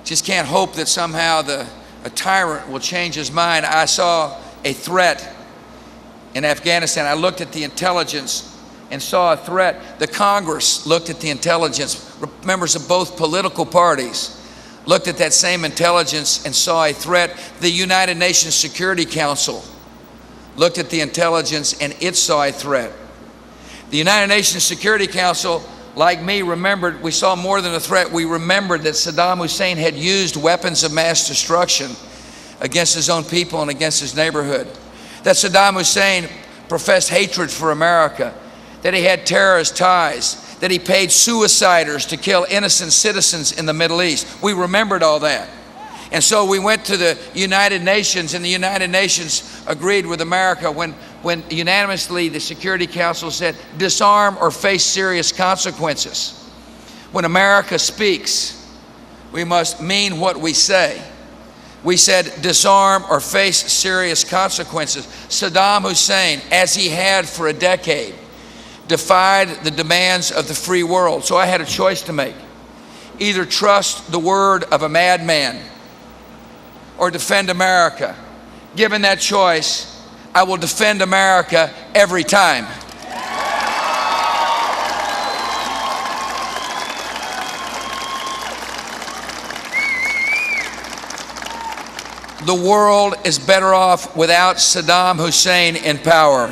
Just can't hope that somehow a tyrant will change his mind. I saw a threat in Afghanistan. I looked at the intelligence and saw a threat. The Congress looked at the intelligence. Members of both political parties looked at that same intelligence and saw a threat. The United Nations Security Council looked at the intelligence and it saw a threat. The United Nations Security Council, like me, remembered we saw more than a threat. We remembered that Saddam Hussein had used weapons of mass destruction against his own people and against his neighborhood. That Saddam Hussein professed hatred for America, that he had terrorist ties, that he paid suiciders to kill innocent citizens in the Middle East. We remembered all that. And so we went to the United Nations, and the United Nations agreed with America when when unanimously the Security Council said, disarm or face serious consequences. When America speaks, we must mean what we say. We said, disarm or face serious consequences. Saddam Hussein, as he had for a decade, defied the demands of the free world. So I had a choice to make. Either trust the word of a madman or defend America. Given that choice, I will defend America every time. The world is better off without Saddam Hussein in power.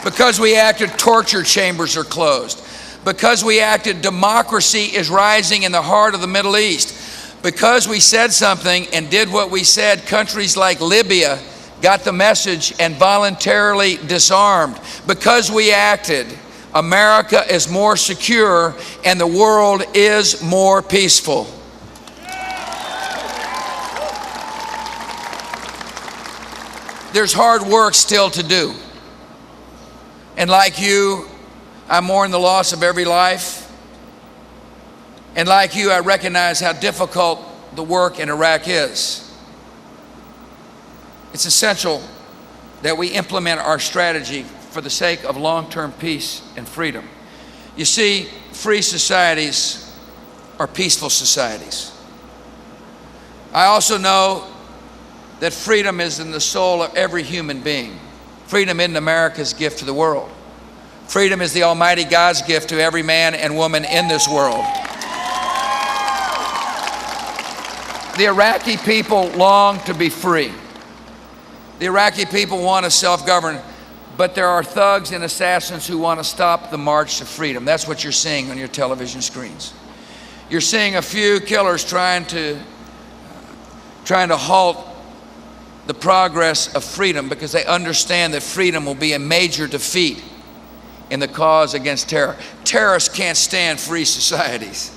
Because we acted, torture chambers are closed. Because we acted, democracy is rising in the heart of the Middle East. Because we said something and did what we said, countries like Libya got the message and voluntarily disarmed. Because we acted, America is more secure and the world is more peaceful. There's hard work still to do. And like you, I mourn the loss of every life. And like you, I recognize how difficult the work in Iraq is. It's essential that we implement our strategy for the sake of long-term peace and freedom. You see, free societies are peaceful societies. I also know that freedom is in the soul of every human being. Freedom isn't America's gift to the world. Freedom is the Almighty God's gift to every man and woman in this world. The Iraqi people long to be free. The Iraqi people want to self-govern, but there are thugs and assassins who want to stop the march to freedom. That's what you're seeing on your television screens. You're seeing a few killers trying to halt the progress of freedom because they understand that freedom will be a major defeat in the cause against terror. Terrorists can't stand free societies.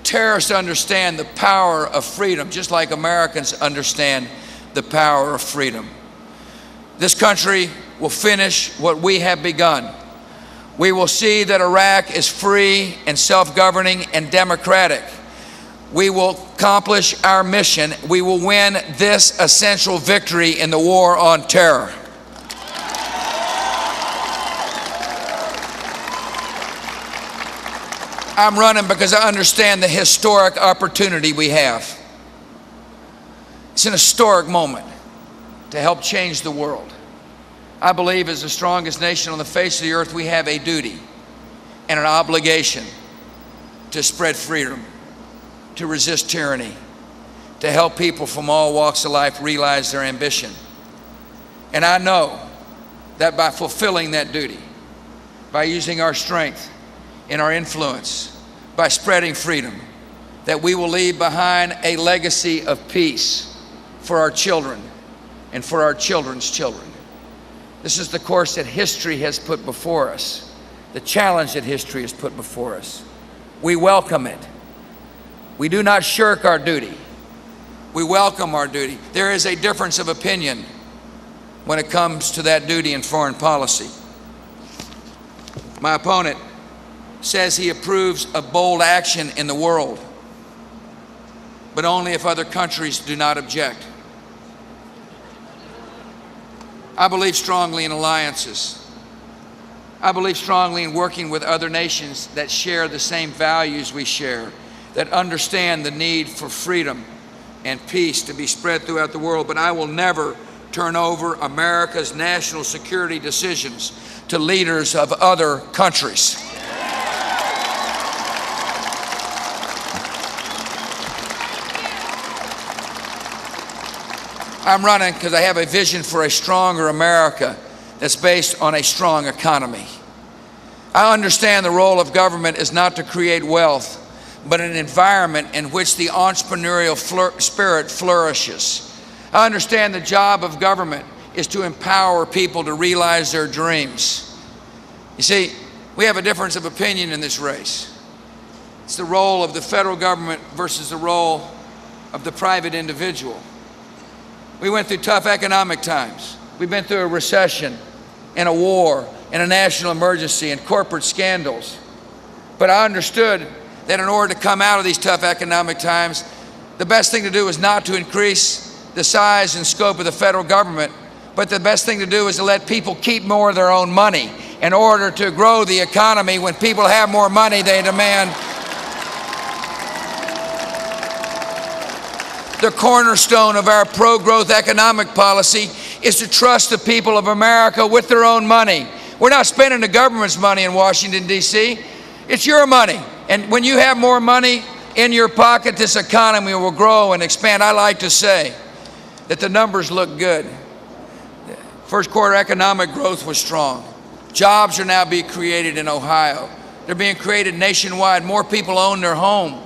Terrorists understand the power of freedom, just like Americans understand the power of freedom. This country will finish what we have begun. We will see that Iraq is free and self-governing and democratic. We will accomplish our mission. We will win this essential victory in the war on terror. I'm running because I understand the historic opportunity we have. It's an historic moment to help change the world. I believe as the strongest nation on the face of the earth, we have a duty and an obligation to spread freedom, to resist tyranny, to help people from all walks of life realize their ambition. And I know that by fulfilling that duty, by using our strength and our influence, by spreading freedom, that we will leave behind a legacy of peace for our children and for our children's children. This is the course that history has put before us, the challenge that history has put before us. We welcome it. We do not shirk our duty. We welcome our duty. There is a difference of opinion when it comes to that duty in foreign policy. My opponent says he approves of bold action in the world, but only if other countries do not object. I believe strongly in alliances. I believe strongly in working with other nations that share the same values we share, that understand the need for freedom and peace to be spread throughout the world. But I will never turn over America's national security decisions to leaders of other countries. I'm running because I have a vision for a stronger America that's based on a strong economy. I understand the role of government is not to create wealth, but an environment in which the entrepreneurial spirit flourishes. I understand the job of government is to empower people to realize their dreams. You see, we have a difference of opinion in this race. It's the role of the federal government versus the role of the private individual. We went through tough economic times. We've been through a recession and a war and a national emergency and corporate scandals. But I understood that in order to come out of these tough economic times, the best thing to do is not to increase the size and scope of the federal government, but the best thing to do is to let people keep more of their own money. In order to grow the economy, when people have more money, they demand. The cornerstone of our pro-growth economic policy is to trust the people of America with their own money. We're not spending the government's money in Washington, D.C. It's your money. And when you have more money in your pocket, this economy will grow and expand. I like to say that the numbers look good. First quarter economic growth was strong. Jobs are now being created in Ohio. They're being created nationwide. More people own their home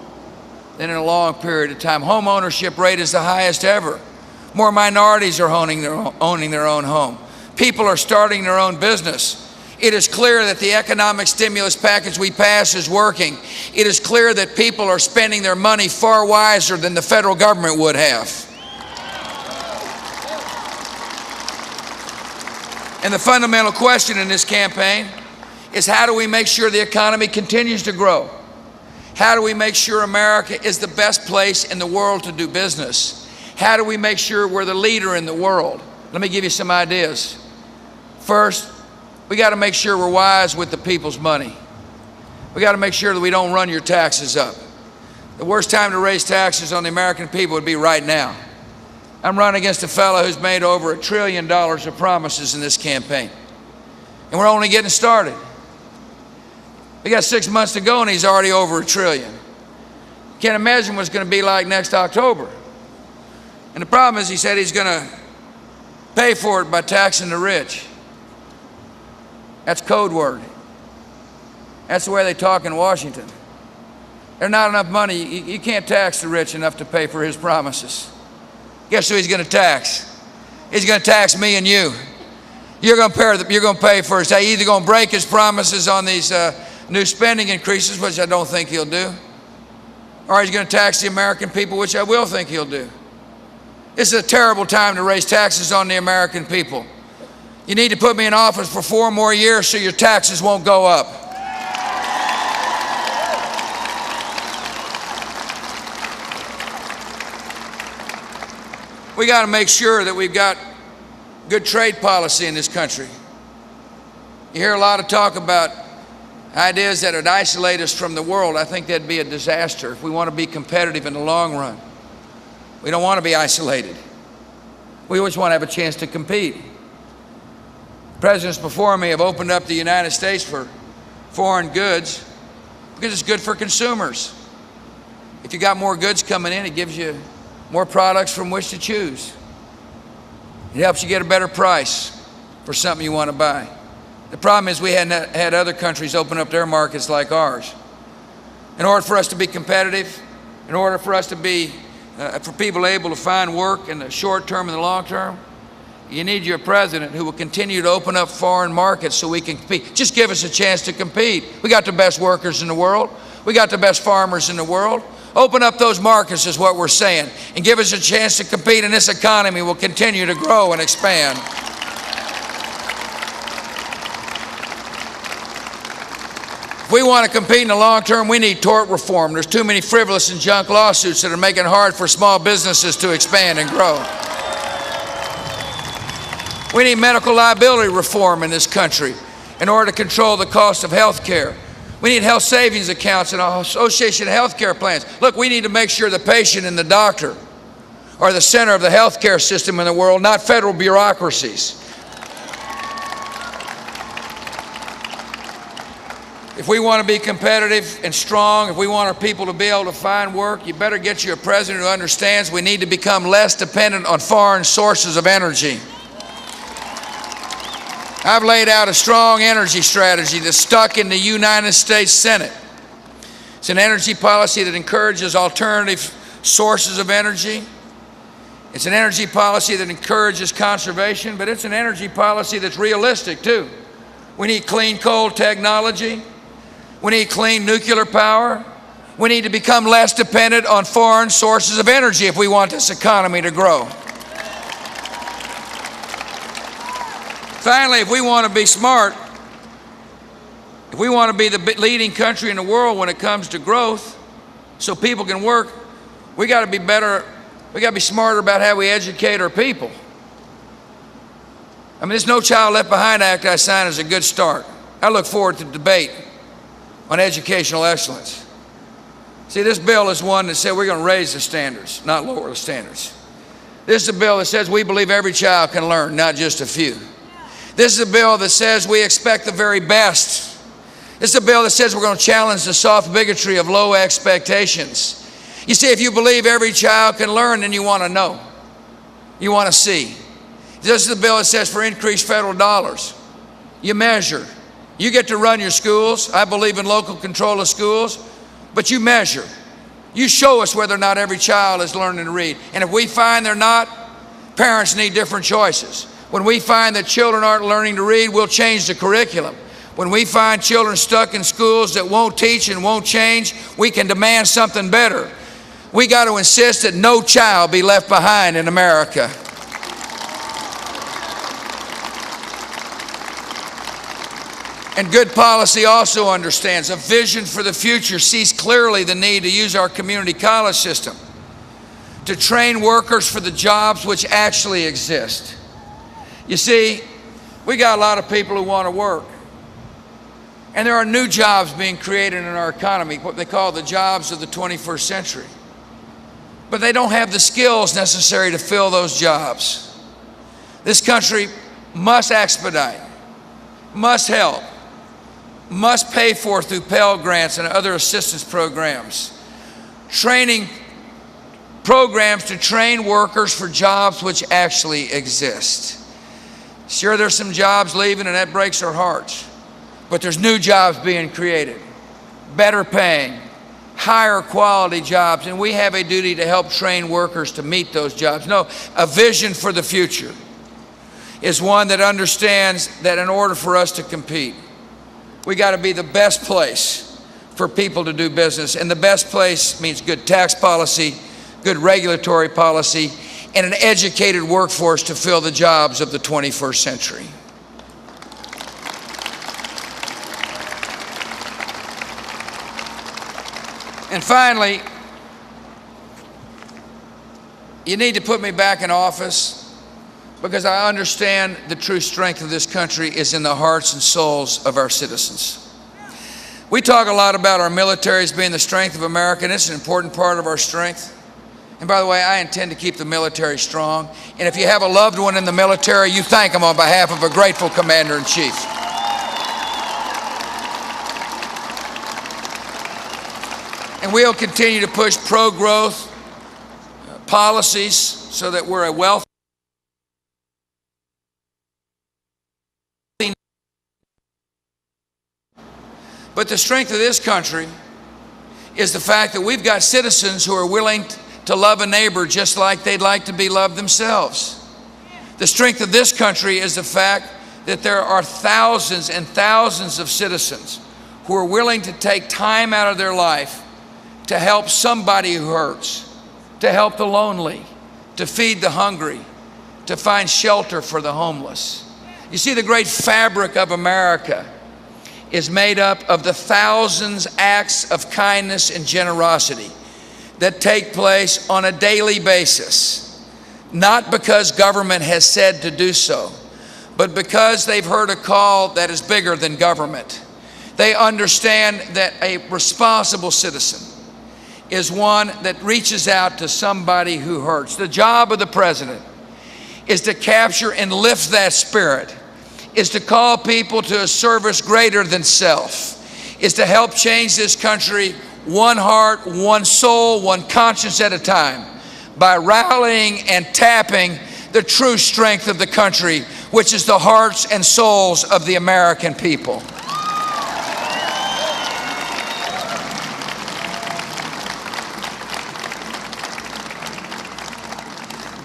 than in a long period of time. Home ownership rate is the highest ever. More minorities are owning their own home. People are starting their own business. It is clear that the economic stimulus package we passed is working. It is clear that people are spending their money far wiser than the federal government would have. And the fundamental question in this campaign is, how do we make sure the economy continues to grow? How do we make sure America is the best place in the world to do business? How do we make sure we're the leader in the world? Let me give you some ideas. First, we got to make sure we're wise with the people's money. We got to make sure that we don't run your taxes up. The worst time to raise taxes on the American people would be right now. I'm running against a fellow who's made over $1 trillion of promises in this campaign. And we're only getting started. We got 6 months to go and he's already over $1 trillion. Can't imagine what it's going to be like next October. And the problem is, he said he's going to pay for it by taxing the rich. That's code word. That's the way they talk in Washington. There's not enough money. You can't tax the rich enough to pay for his promises. Guess who he's going to tax? He's going to tax me and you. You're going to pay for it. He's either going to break his promises on these new spending increases, which I don't think he'll do, or he's going to tax the American people, which I will think he'll do. This is a terrible time to raise taxes on the American people. You need to put me in office for 4 more years so your taxes won't go up. We got to make sure that we've got good trade policy in this country. You hear a lot of talk about ideas that would isolate us from the world. I think that'd be a disaster if we want to be competitive in the long run. We don't want to be isolated. We always want to have a chance to compete. Presidents before me have opened up the United States for foreign goods because it's good for consumers. If you got more goods coming in, it gives you more products from which to choose. It helps you get a better price for something you want to buy. The problem is we hadn't had other countries open up their markets like ours. In order for us to be competitive, in order for us to be, for people able to find work in the short term and the long term, you need your president who will continue to open up foreign markets so we can compete. Just give us a chance to compete. We got the best workers in the world. We got the best farmers in the world. Open up those markets is what we're saying, and give us a chance to compete, and this economy will continue to grow and expand. If we want to compete in the long term, we need tort reform. There's too many frivolous and junk lawsuits that are making it hard for small businesses to expand and grow. We need medical liability reform in this country in order to control the cost of health care. We need health savings accounts and an association of health care plans. Look, we need to make sure the patient and the doctor are the center of the health care system in the world, not federal bureaucracies. If we want to be competitive and strong, if we want our people to be able to find work, you better get you a president who understands we need to become less dependent on foreign sources of energy. I've laid out a strong energy strategy that's stuck in the United States Senate. It's an energy policy that encourages alternative sources of energy. It's an energy policy that encourages conservation, but it's an energy policy that's realistic too. We need clean coal technology. We need clean nuclear power. We need to become less dependent on foreign sources of energy if we want this economy to grow. Finally, if we want to be smart, if we want to be the leading country in the world when it comes to growth, so people can work, we got to be better, we got to be smarter about how we educate our people. I mean, this No Child Left Behind Act I signed is a good start. I look forward to the debate on educational excellence. See, this bill is one that said we're going to raise the standards, not lower the standards. This is a bill that says we believe every child can learn, not just a few. This is a bill that says we expect the very best. This is a bill that says we're going to challenge the soft bigotry of low expectations. You see, if you believe every child can learn, then you want to know. You want to see. This is a bill that says for increased federal dollars. You measure. You get to run your schools. I believe in local control of schools, but you measure. You show us whether or not every child is learning to read. And if we find they're not, parents need different choices. When we find that children aren't learning to read, we'll change the curriculum. When we find children stuck in schools that won't teach and won't change, we can demand something better. We got to insist that no child be left behind in America. And good policy also understands a vision for the future, sees clearly the need to use our community college system to train workers for the jobs which actually exist. You see, we got a lot of people who want to work. And there are new jobs being created in our economy, what they call the jobs of the 21st century. But they don't have the skills necessary to fill those jobs. This country must expedite, must help, must pay for through Pell Grants and other assistance programs, training programs to train workers for jobs which actually exist. Sure, there's some jobs leaving and that breaks our hearts, but there's new jobs being created, better paying, higher quality jobs, and we have a duty to help train workers to meet those jobs. No, a vision for the future is one that understands that in order for us to compete, we got to be the best place for people to do business. And the best place means good tax policy, good regulatory policy, and an educated workforce to fill the jobs of the 21st century. And finally, you need to put me back in office because I understand the true strength of this country is in the hearts and souls of our citizens. We talk a lot about our military as being the strength of America, and it's an important part of our strength. And by the way, I intend to keep the military strong. And if you have a loved one in the military, you thank them on behalf of a grateful Commander-in-Chief. And we'll continue to push pro-growth policies so that we're a wealthy. But the strength of this country is the fact that we've got citizens who are willing to love a neighbor just like they'd like to be loved themselves. The strength of this country is the fact that there are thousands and thousands of citizens who are willing to take time out of their life to help somebody who hurts, to help the lonely, to feed the hungry, to find shelter for the homeless. You see, the great fabric of America is made up of the thousands acts of kindness and generosity that take place on a daily basis, not because government has said to do so, but because they've heard a call that is bigger than government. They understand that a responsible citizen is one that reaches out to somebody who hurts. The job of the president is to capture and lift that spirit, is to call people to a service greater than self, is to help change this country one heart, one soul, one conscience at a time by rallying and tapping the true strength of the country, which is the hearts and souls of the American people.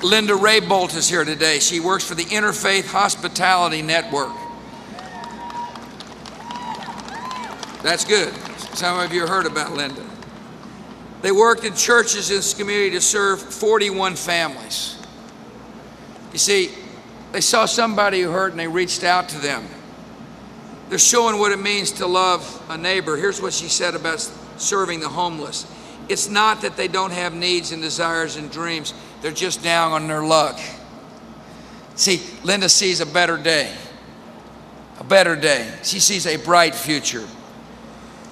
Linda Raybolt is here today. She works for the Interfaith Hospitality Network. That's good. Some of you heard about Linda. They worked in churches in this community to serve 41 families. You see, They saw somebody who hurt and they reached out to them. They're showing what it means to love a neighbor. Here's what she said about serving the homeless. It's not that they don't have needs and desires and dreams. They're just down on their luck. See, Linda sees a better day. A better day. She sees a bright future.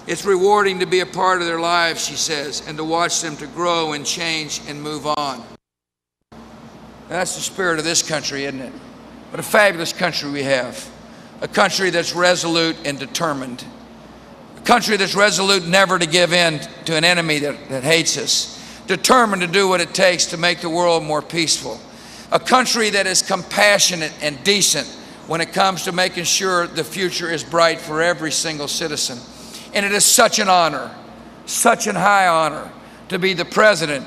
It's rewarding to be a part of their lives, she says, and to watch them to grow and change and move on. That's the spirit of this country, isn't it? What a fabulous country we have. A country that's resolute and determined. A country that's resolute never to give in to an enemy that hates us. Determined to do what it takes to make the world more peaceful. A country that is compassionate and decent when it comes to making sure the future is bright for every single citizen. And it is such an honor, such an high honor, to be the president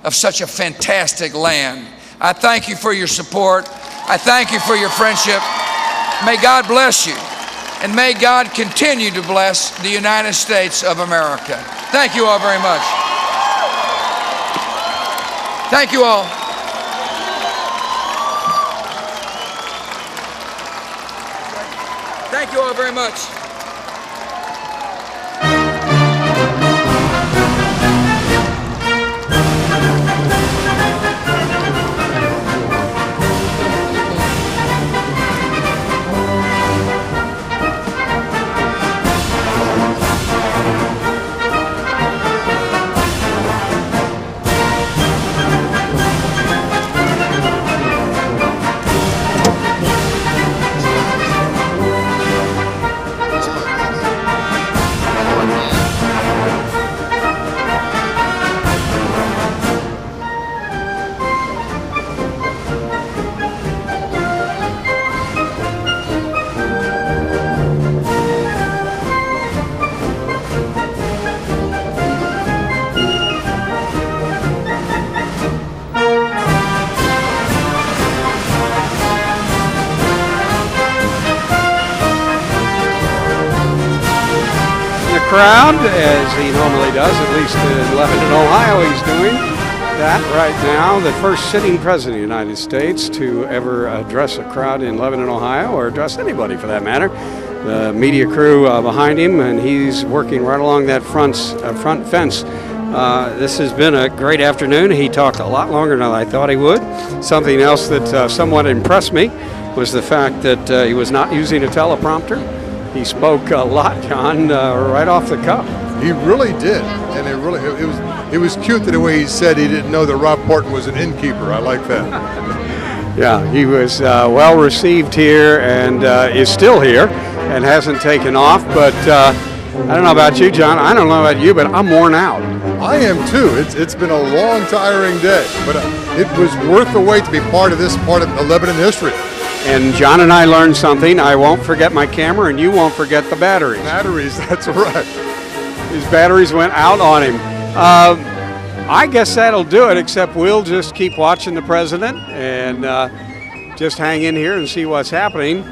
of such a fantastic land. I thank you for your support. I thank you for your friendship. May God bless you, and may God continue to bless the United States of America. Thank you all very much. Thank you all. Thank you all very much. Crowd, as he normally does, at least in Lebanon, Ohio, he's doing that right now. The first sitting president of the United States to ever address a crowd in Lebanon, Ohio, or address anybody for that matter. The media crew behind him, and he's working right along that front fence. This has been a great afternoon. He talked a lot longer than I thought he would. Something else that somewhat impressed me was the fact that he was not using a teleprompter. He spoke a lot, John, right off the cuff. He really did, and it was cute the way he said he didn't know that Rob Portman was an innkeeper. I like that. Yeah, he was well received here and is still here and hasn't taken off. But I don't know about you, John. I don't know about you, but I'm worn out. I am too. It's been a long, tiring day, but it was worth the wait to be part of this part of Lebanon history. And John and I learned something. I won't forget my camera, and you won't forget the batteries. Batteries, that's right. His batteries went out on him. I guess that'll do it, except we'll just keep watching the president and just hang in here and see what's happening.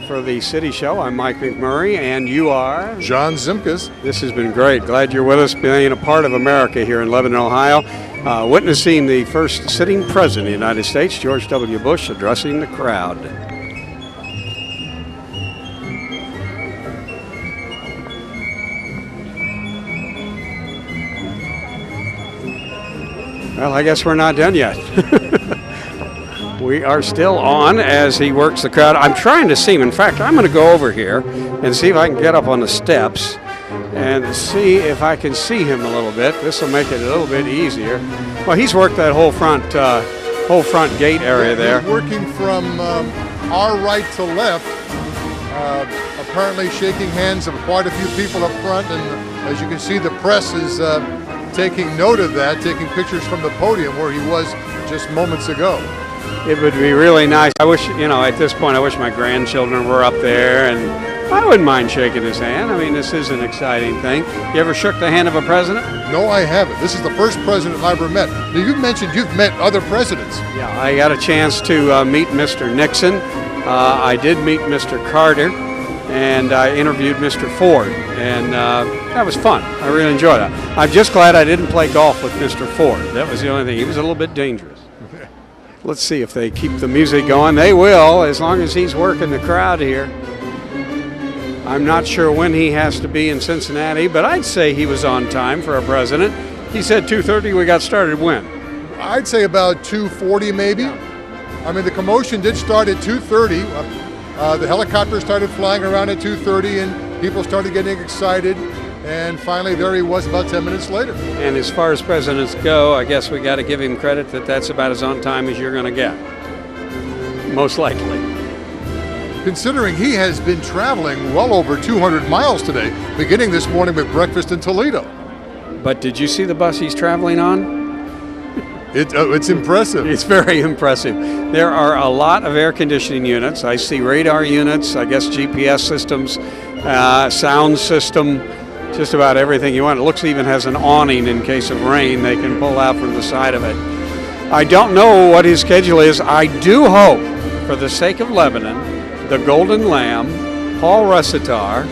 For the City Show, I'm Mike McMurray, and you are? John Zimkus. This has been great. Glad you're with us, being a part of America here in Lebanon, Ohio. Witnessing the first sitting president of the United States, George W. Bush, addressing the crowd. Well, I guess we're not done yet. We are still on as he works the crowd. I'm trying to see him. In fact, I'm going to go over here and see if I can get up on the steps and see if I can see him a little bit. This will make it a little bit easier. Well, he's worked that whole front gate area there. He's working from our right to left, apparently shaking hands of quite a few people up front, and as you can see, the press is taking note of that, taking pictures from the podium where he was just moments ago. It would be really nice. I wish, at this point, I wish my grandchildren were up there, and I wouldn't mind shaking his hand. I mean, this is an exciting thing. You ever shook the hand of a president? No, I haven't. This is the first president I've ever met. Now, you mentioned you've met other presidents. Yeah, I got a chance to meet Mr. Nixon. I did meet Mr. Carter, and I interviewed Mr. Ford, and that was fun. I really enjoyed it. I'm just glad I didn't play golf with Mr. Ford. That was the only thing. He was a little bit dangerous. Let's see if they keep the music going. They will, as long as he's working the crowd here. I'm not sure when he has to be in Cincinnati, but I'd say he was on time for a president. He said 2:30. We got started when? I'd say about 2:40 maybe. I mean, the commotion did start at 2:30. The helicopter started flying around at 2:30, and people started getting excited. And finally, there he was about 10 minutes later. And as far as presidents go, I guess we got to give him credit that that's about as on time as you're going to get. Most likely. Considering he has been traveling well over 200 miles today, beginning this morning with breakfast in Toledo. But did you see the bus he's traveling on? It's impressive. It's very impressive. There are a lot of air conditioning units. I see radar units, I guess GPS systems, sound system, just about everything you want. It looks even has an awning in case of rain they can pull out from the side of it. I don't know what his schedule is. I do hope, for the sake of Lebanon, the Golden Lamb, Paul Russitar,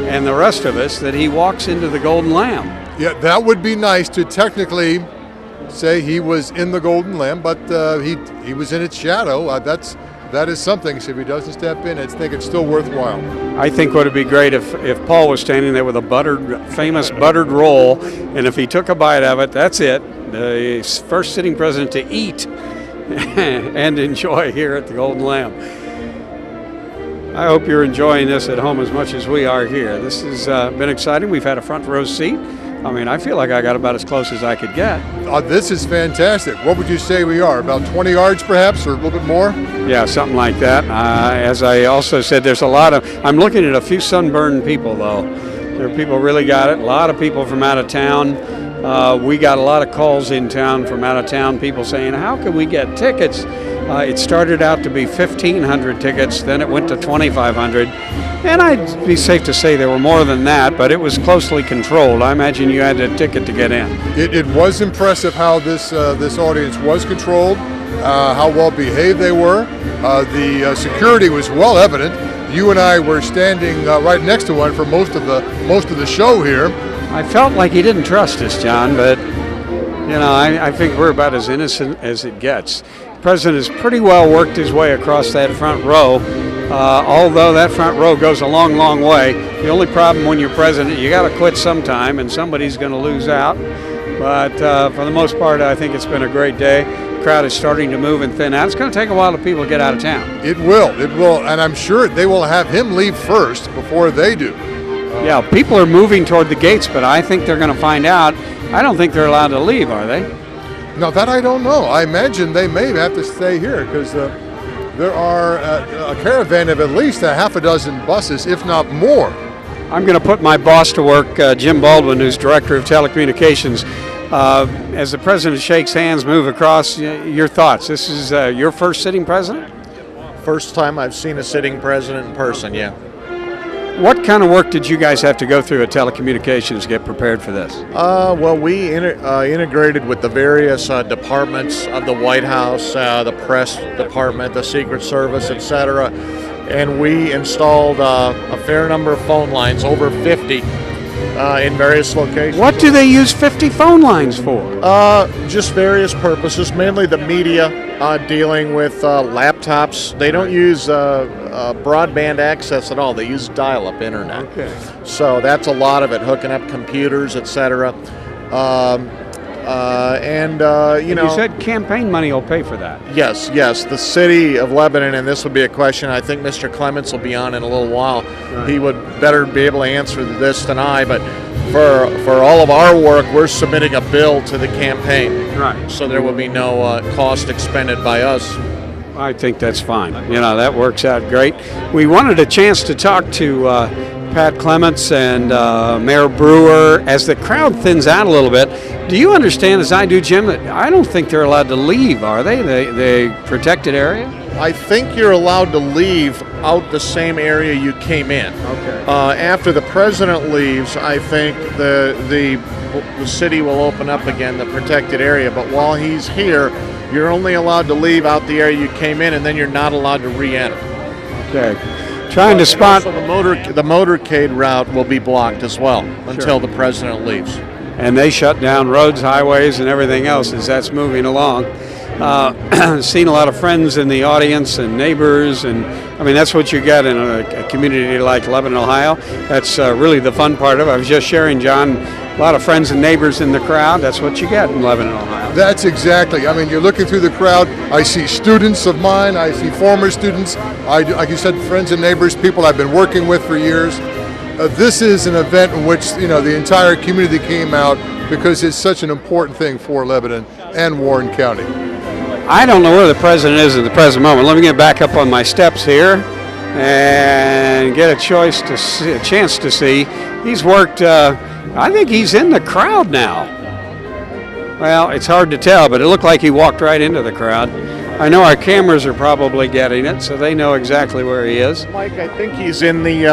and the rest of us, that he walks into the Golden Lamb. Yeah, that would be nice to technically say he was in the Golden Lamb, but he was in its shadow. That is something. So if he doesn't step in, I think it's still worthwhile. I think what would be great if Paul was standing there with a famous buttered roll, and if he took a bite of it, that's it. The first sitting president to eat and enjoy here at the Golden Lamb. I hope you're enjoying this at home as much as we are here. This has been exciting. We've had a front row seat. I mean, I feel like I got about as close as I could get. This is fantastic. What would you say we are? About 20 yards perhaps, or a little bit more? Yeah, something like that. As I also said, there's a lot of, I'm looking at a few sunburned people, though. There are people really got it. A lot of people from out of town. We got a lot of calls in town from out of town, people saying, how can we get tickets? It started out to be 1,500 tickets, then it went to 2,500. And I'd be safe to say there were more than that, but it was closely controlled. I imagine you had a ticket to get in. It was impressive how this audience was controlled, how well behaved they were. The security was well evident. You and I were standing right next to one for most of the show here. I felt like he didn't trust us, John, but you know, I think we're about as innocent as it gets. The president has pretty well worked his way across that front row. Although that front row goes a long, long way. The only problem when you're president, you got to quit sometime, and somebody's going to lose out. But for the most part, I think it's been a great day. The crowd is starting to move and thin out. It's going to take a while for people to get out of town. It will, and I'm sure they will have him leave first before they do. Yeah, people are moving toward the gates, but I think they're going to find out. I don't think they're allowed to leave, are they? Now that I don't know. I imagine they may have to stay here because there are a caravan of at least a half a dozen buses, if not more. I'm going to put my boss to work, Jim Baldwin, who's Director of Telecommunications. As the president shakes hands, move across, your thoughts. This is your first sitting president? First time I've seen a sitting president in person, yeah. What kind of work did you guys have to go through at Telecommunications to get prepared for this? Well, we integrated with the various departments of the White House, the press department, the Secret Service, etc. And we installed a fair number of phone lines, over 50, in various locations. What do they use 50 phone lines for? Just various purposes, mainly the media, dealing with laptops. They don't use broadband access at all. They use dial-up internet. Okay. So that's a lot of it, hooking up computers, etc. You said campaign money will pay for that. Yes. The city of Lebanon, and this would be a question I think Mr. Clements will be on in a little while. Right. He would better be able to answer this than I, but for all of our work, we're submitting a bill to the campaign. Right. So there will be no cost expended by us. I think that's fine. You know, that works out great. We wanted a chance to talk to Pat Clements and Mayor Brewer as the crowd thins out a little bit. Do you understand, as I do, Jim, that I don't think they're allowed to leave, are they? The protected area? I think you're allowed to leave out the same area you came in. Okay. After the president leaves, I think the city will open up again, the protected area. But while he's here, you're only allowed to leave out the area you came in, and then you're not allowed to re-enter. Okay. Trying to spot. So the motorcade route will be blocked as well until the president leaves. And they shut down roads, highways, and everything else as that's moving along. Seen a lot of friends in the audience and neighbors, and I mean that's what you get in a community like Lebanon, Ohio. That's really the fun part of it. I was just sharing, John, a lot of friends and neighbors in the crowd. That's what you get in Lebanon, Ohio. That's exactly. I mean, you're looking through the crowd. I see students of mine. I see former students. Like you said, friends and neighbors, people I've been working with for years. This is an event in which the entire community came out because it's such an important thing for Lebanon and Warren County. I don't know where the president is at the present moment. Let me get back up on my steps here and get a chance to see. He's worked. I think he's in the crowd now. Well, it's hard to tell, but it looked like he walked right into the crowd. I know our cameras are probably getting it, so they know exactly where he is. Mike, I think he's in the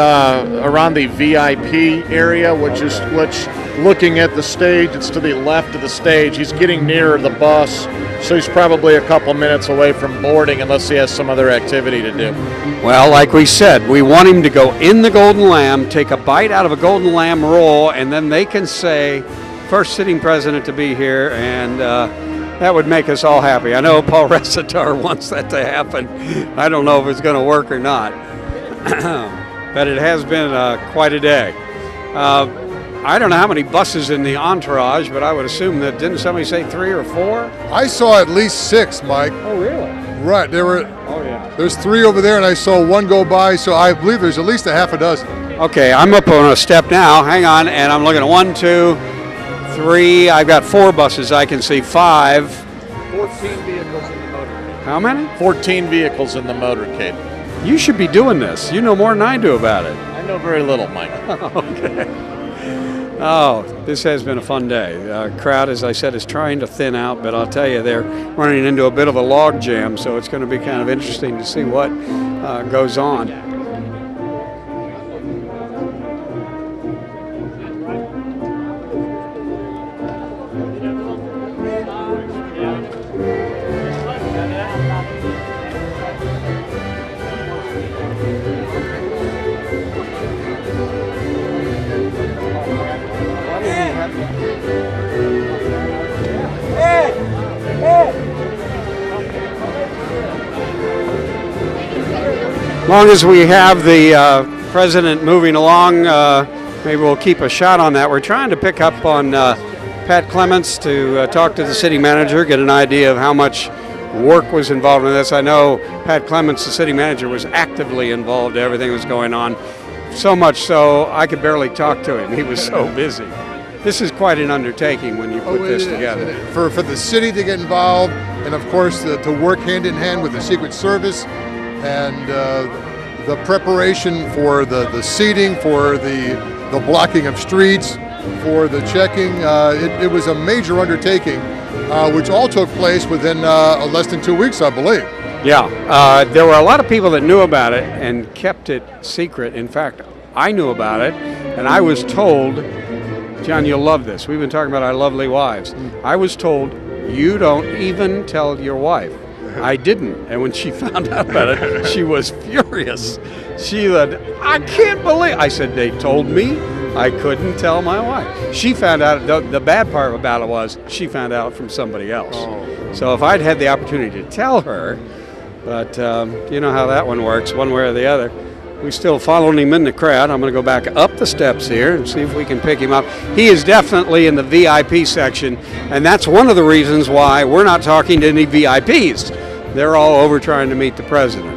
around the VIP area, which looking at the stage, it's to the left of the stage. He's getting nearer the bus, so he's probably a couple minutes away from boarding unless he has some other activity to do. Well, like we said, we want him to go in the Golden Lamb, take a bite out of a Golden Lamb roll, and then they can say, first sitting president to be here, and that would make us all happy. I know Paul Resitar wants that to happen. I don't know if it's going to work or not, but it has been quite a day. I don't know how many buses in the entourage, but I would assume that, didn't somebody say 3 or 4? I saw at least 6, Mike. Oh, really? Right, Oh, yeah. There's 3 over there, and I saw 1 go by, so I believe there's at least a half a dozen. Okay, I'm up on a step now. Hang on, and I'm looking at 1, 2, 3. I've got 4 buses. I can see 5. 14 vehicles in the motorcade. How many? 14 vehicles in the motorcade. You should be doing this. You know more than I do about it. I know very little, Mike. Okay. Oh, this has been a fun day. Crowd, as I said, is trying to thin out, but I'll tell you, they're running into a bit of a log jam, so it's going to be kind of interesting to see what goes on. As long as we have the president moving along, maybe we'll keep a shot on that. We're trying to pick up on Pat Clements to talk to the city manager, get an idea of how much work was involved in this. I know Pat Clements, the city manager, was actively involved in everything that was going on, so much so I could barely talk to him. He was so busy. This is quite an undertaking when you put this together. For the city to get involved, and of course to work hand in hand with the Secret Service, and the preparation for the seating, for the blocking of streets, for the checking. It was a major undertaking, which all took place within less than 2 weeks, I believe. Yeah, there were a lot of people that knew about it and kept it secret. In fact, I knew about it, and I was told, John, you'll love this. We've been talking about our lovely wives. I was told, you don't even tell your wife. I didn't, and when she found out about it, she was furious. She said, I can't believe. I said, they told me I couldn't tell my wife. She found out, the bad part about it was she found out from somebody else. Oh. So if I'd had the opportunity to tell her, but you know how that one works, one way or the other. We're still following him in the crowd. I'm going to go back up the steps here and see if we can pick him up. He is definitely in the VIP section, and that's one of the reasons why we're not talking to any VIPs. They're all over trying to meet the president.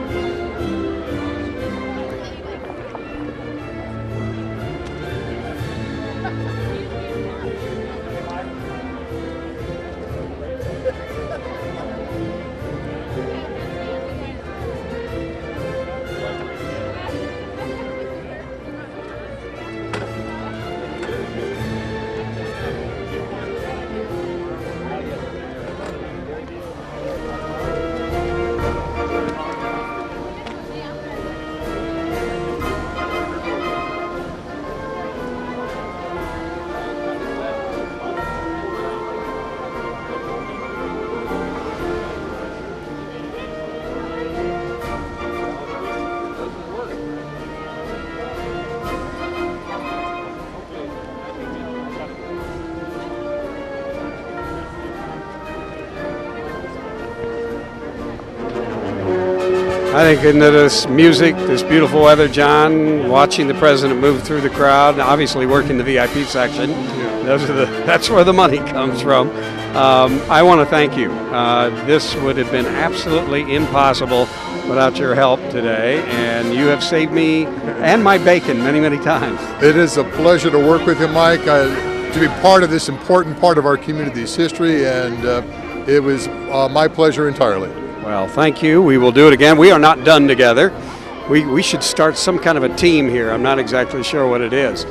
I think into this music, this beautiful weather, John, watching the president move through the crowd, and obviously working the VIP section. That's where the money comes from. I want to thank you. This would have been absolutely impossible without your help today, and you have saved me and my bacon many, many times. It is a pleasure to work with you, Mike, to be part of this important part of our community's history, and it was my pleasure entirely. Well, thank you. We will do it again. We are not done together. We should start some kind of a team here. I'm not exactly sure what it is.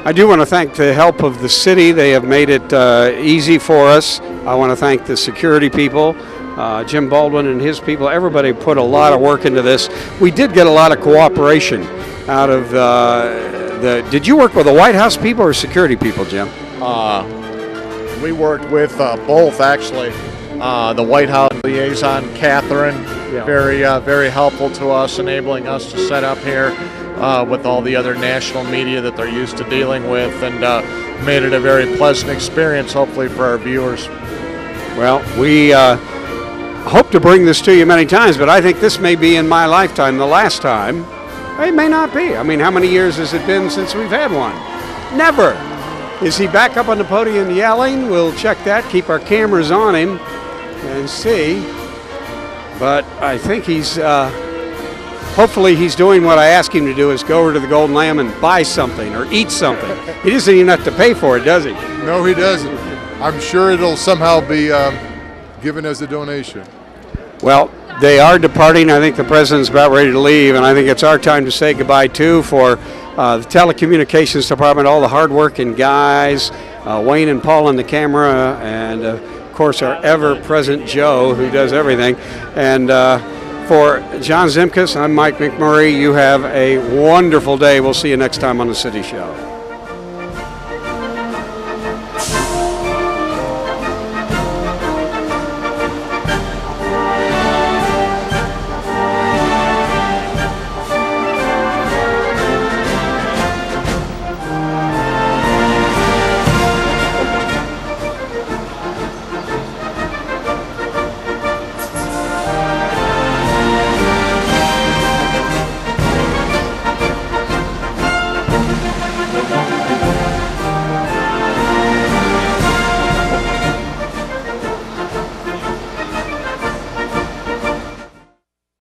I do want to thank the help of the city. They have made it easy for us. I want to thank the security people, Jim Baldwin and his people. Everybody put a lot of work into this. We did get a lot of cooperation out of did you work with the White House people or security people, Jim? We worked with both, actually. The White House liaison, Catherine, very helpful to us, enabling us to set up here with all the other national media that they're used to dealing with, and made it a very pleasant experience, hopefully, for our viewers. Well, we hope to bring this to you many times, but I think this may be in my lifetime the last time. It may not be. I mean, how many years has it been since we've had one? Never. Is he back up on the podium yelling? We'll check that, keep our cameras on him and see. But I think he's, hopefully he's doing what I asked him to do, is go over to the Golden Lamb and buy something or eat something. He doesn't even have to pay for it, does he? No, he doesn't. I'm sure it'll somehow be given as a donation. Well, they are departing. I think the president's about ready to leave, and I think it's our time to say goodbye, too, for the telecommunications department, all the hard-working guys, Wayne and Paul on the camera, and, of course, our ever-present Joe, who does everything. And for John Zimkus, I'm Mike McMurray. You have a wonderful day. We'll see you next time on The City Show.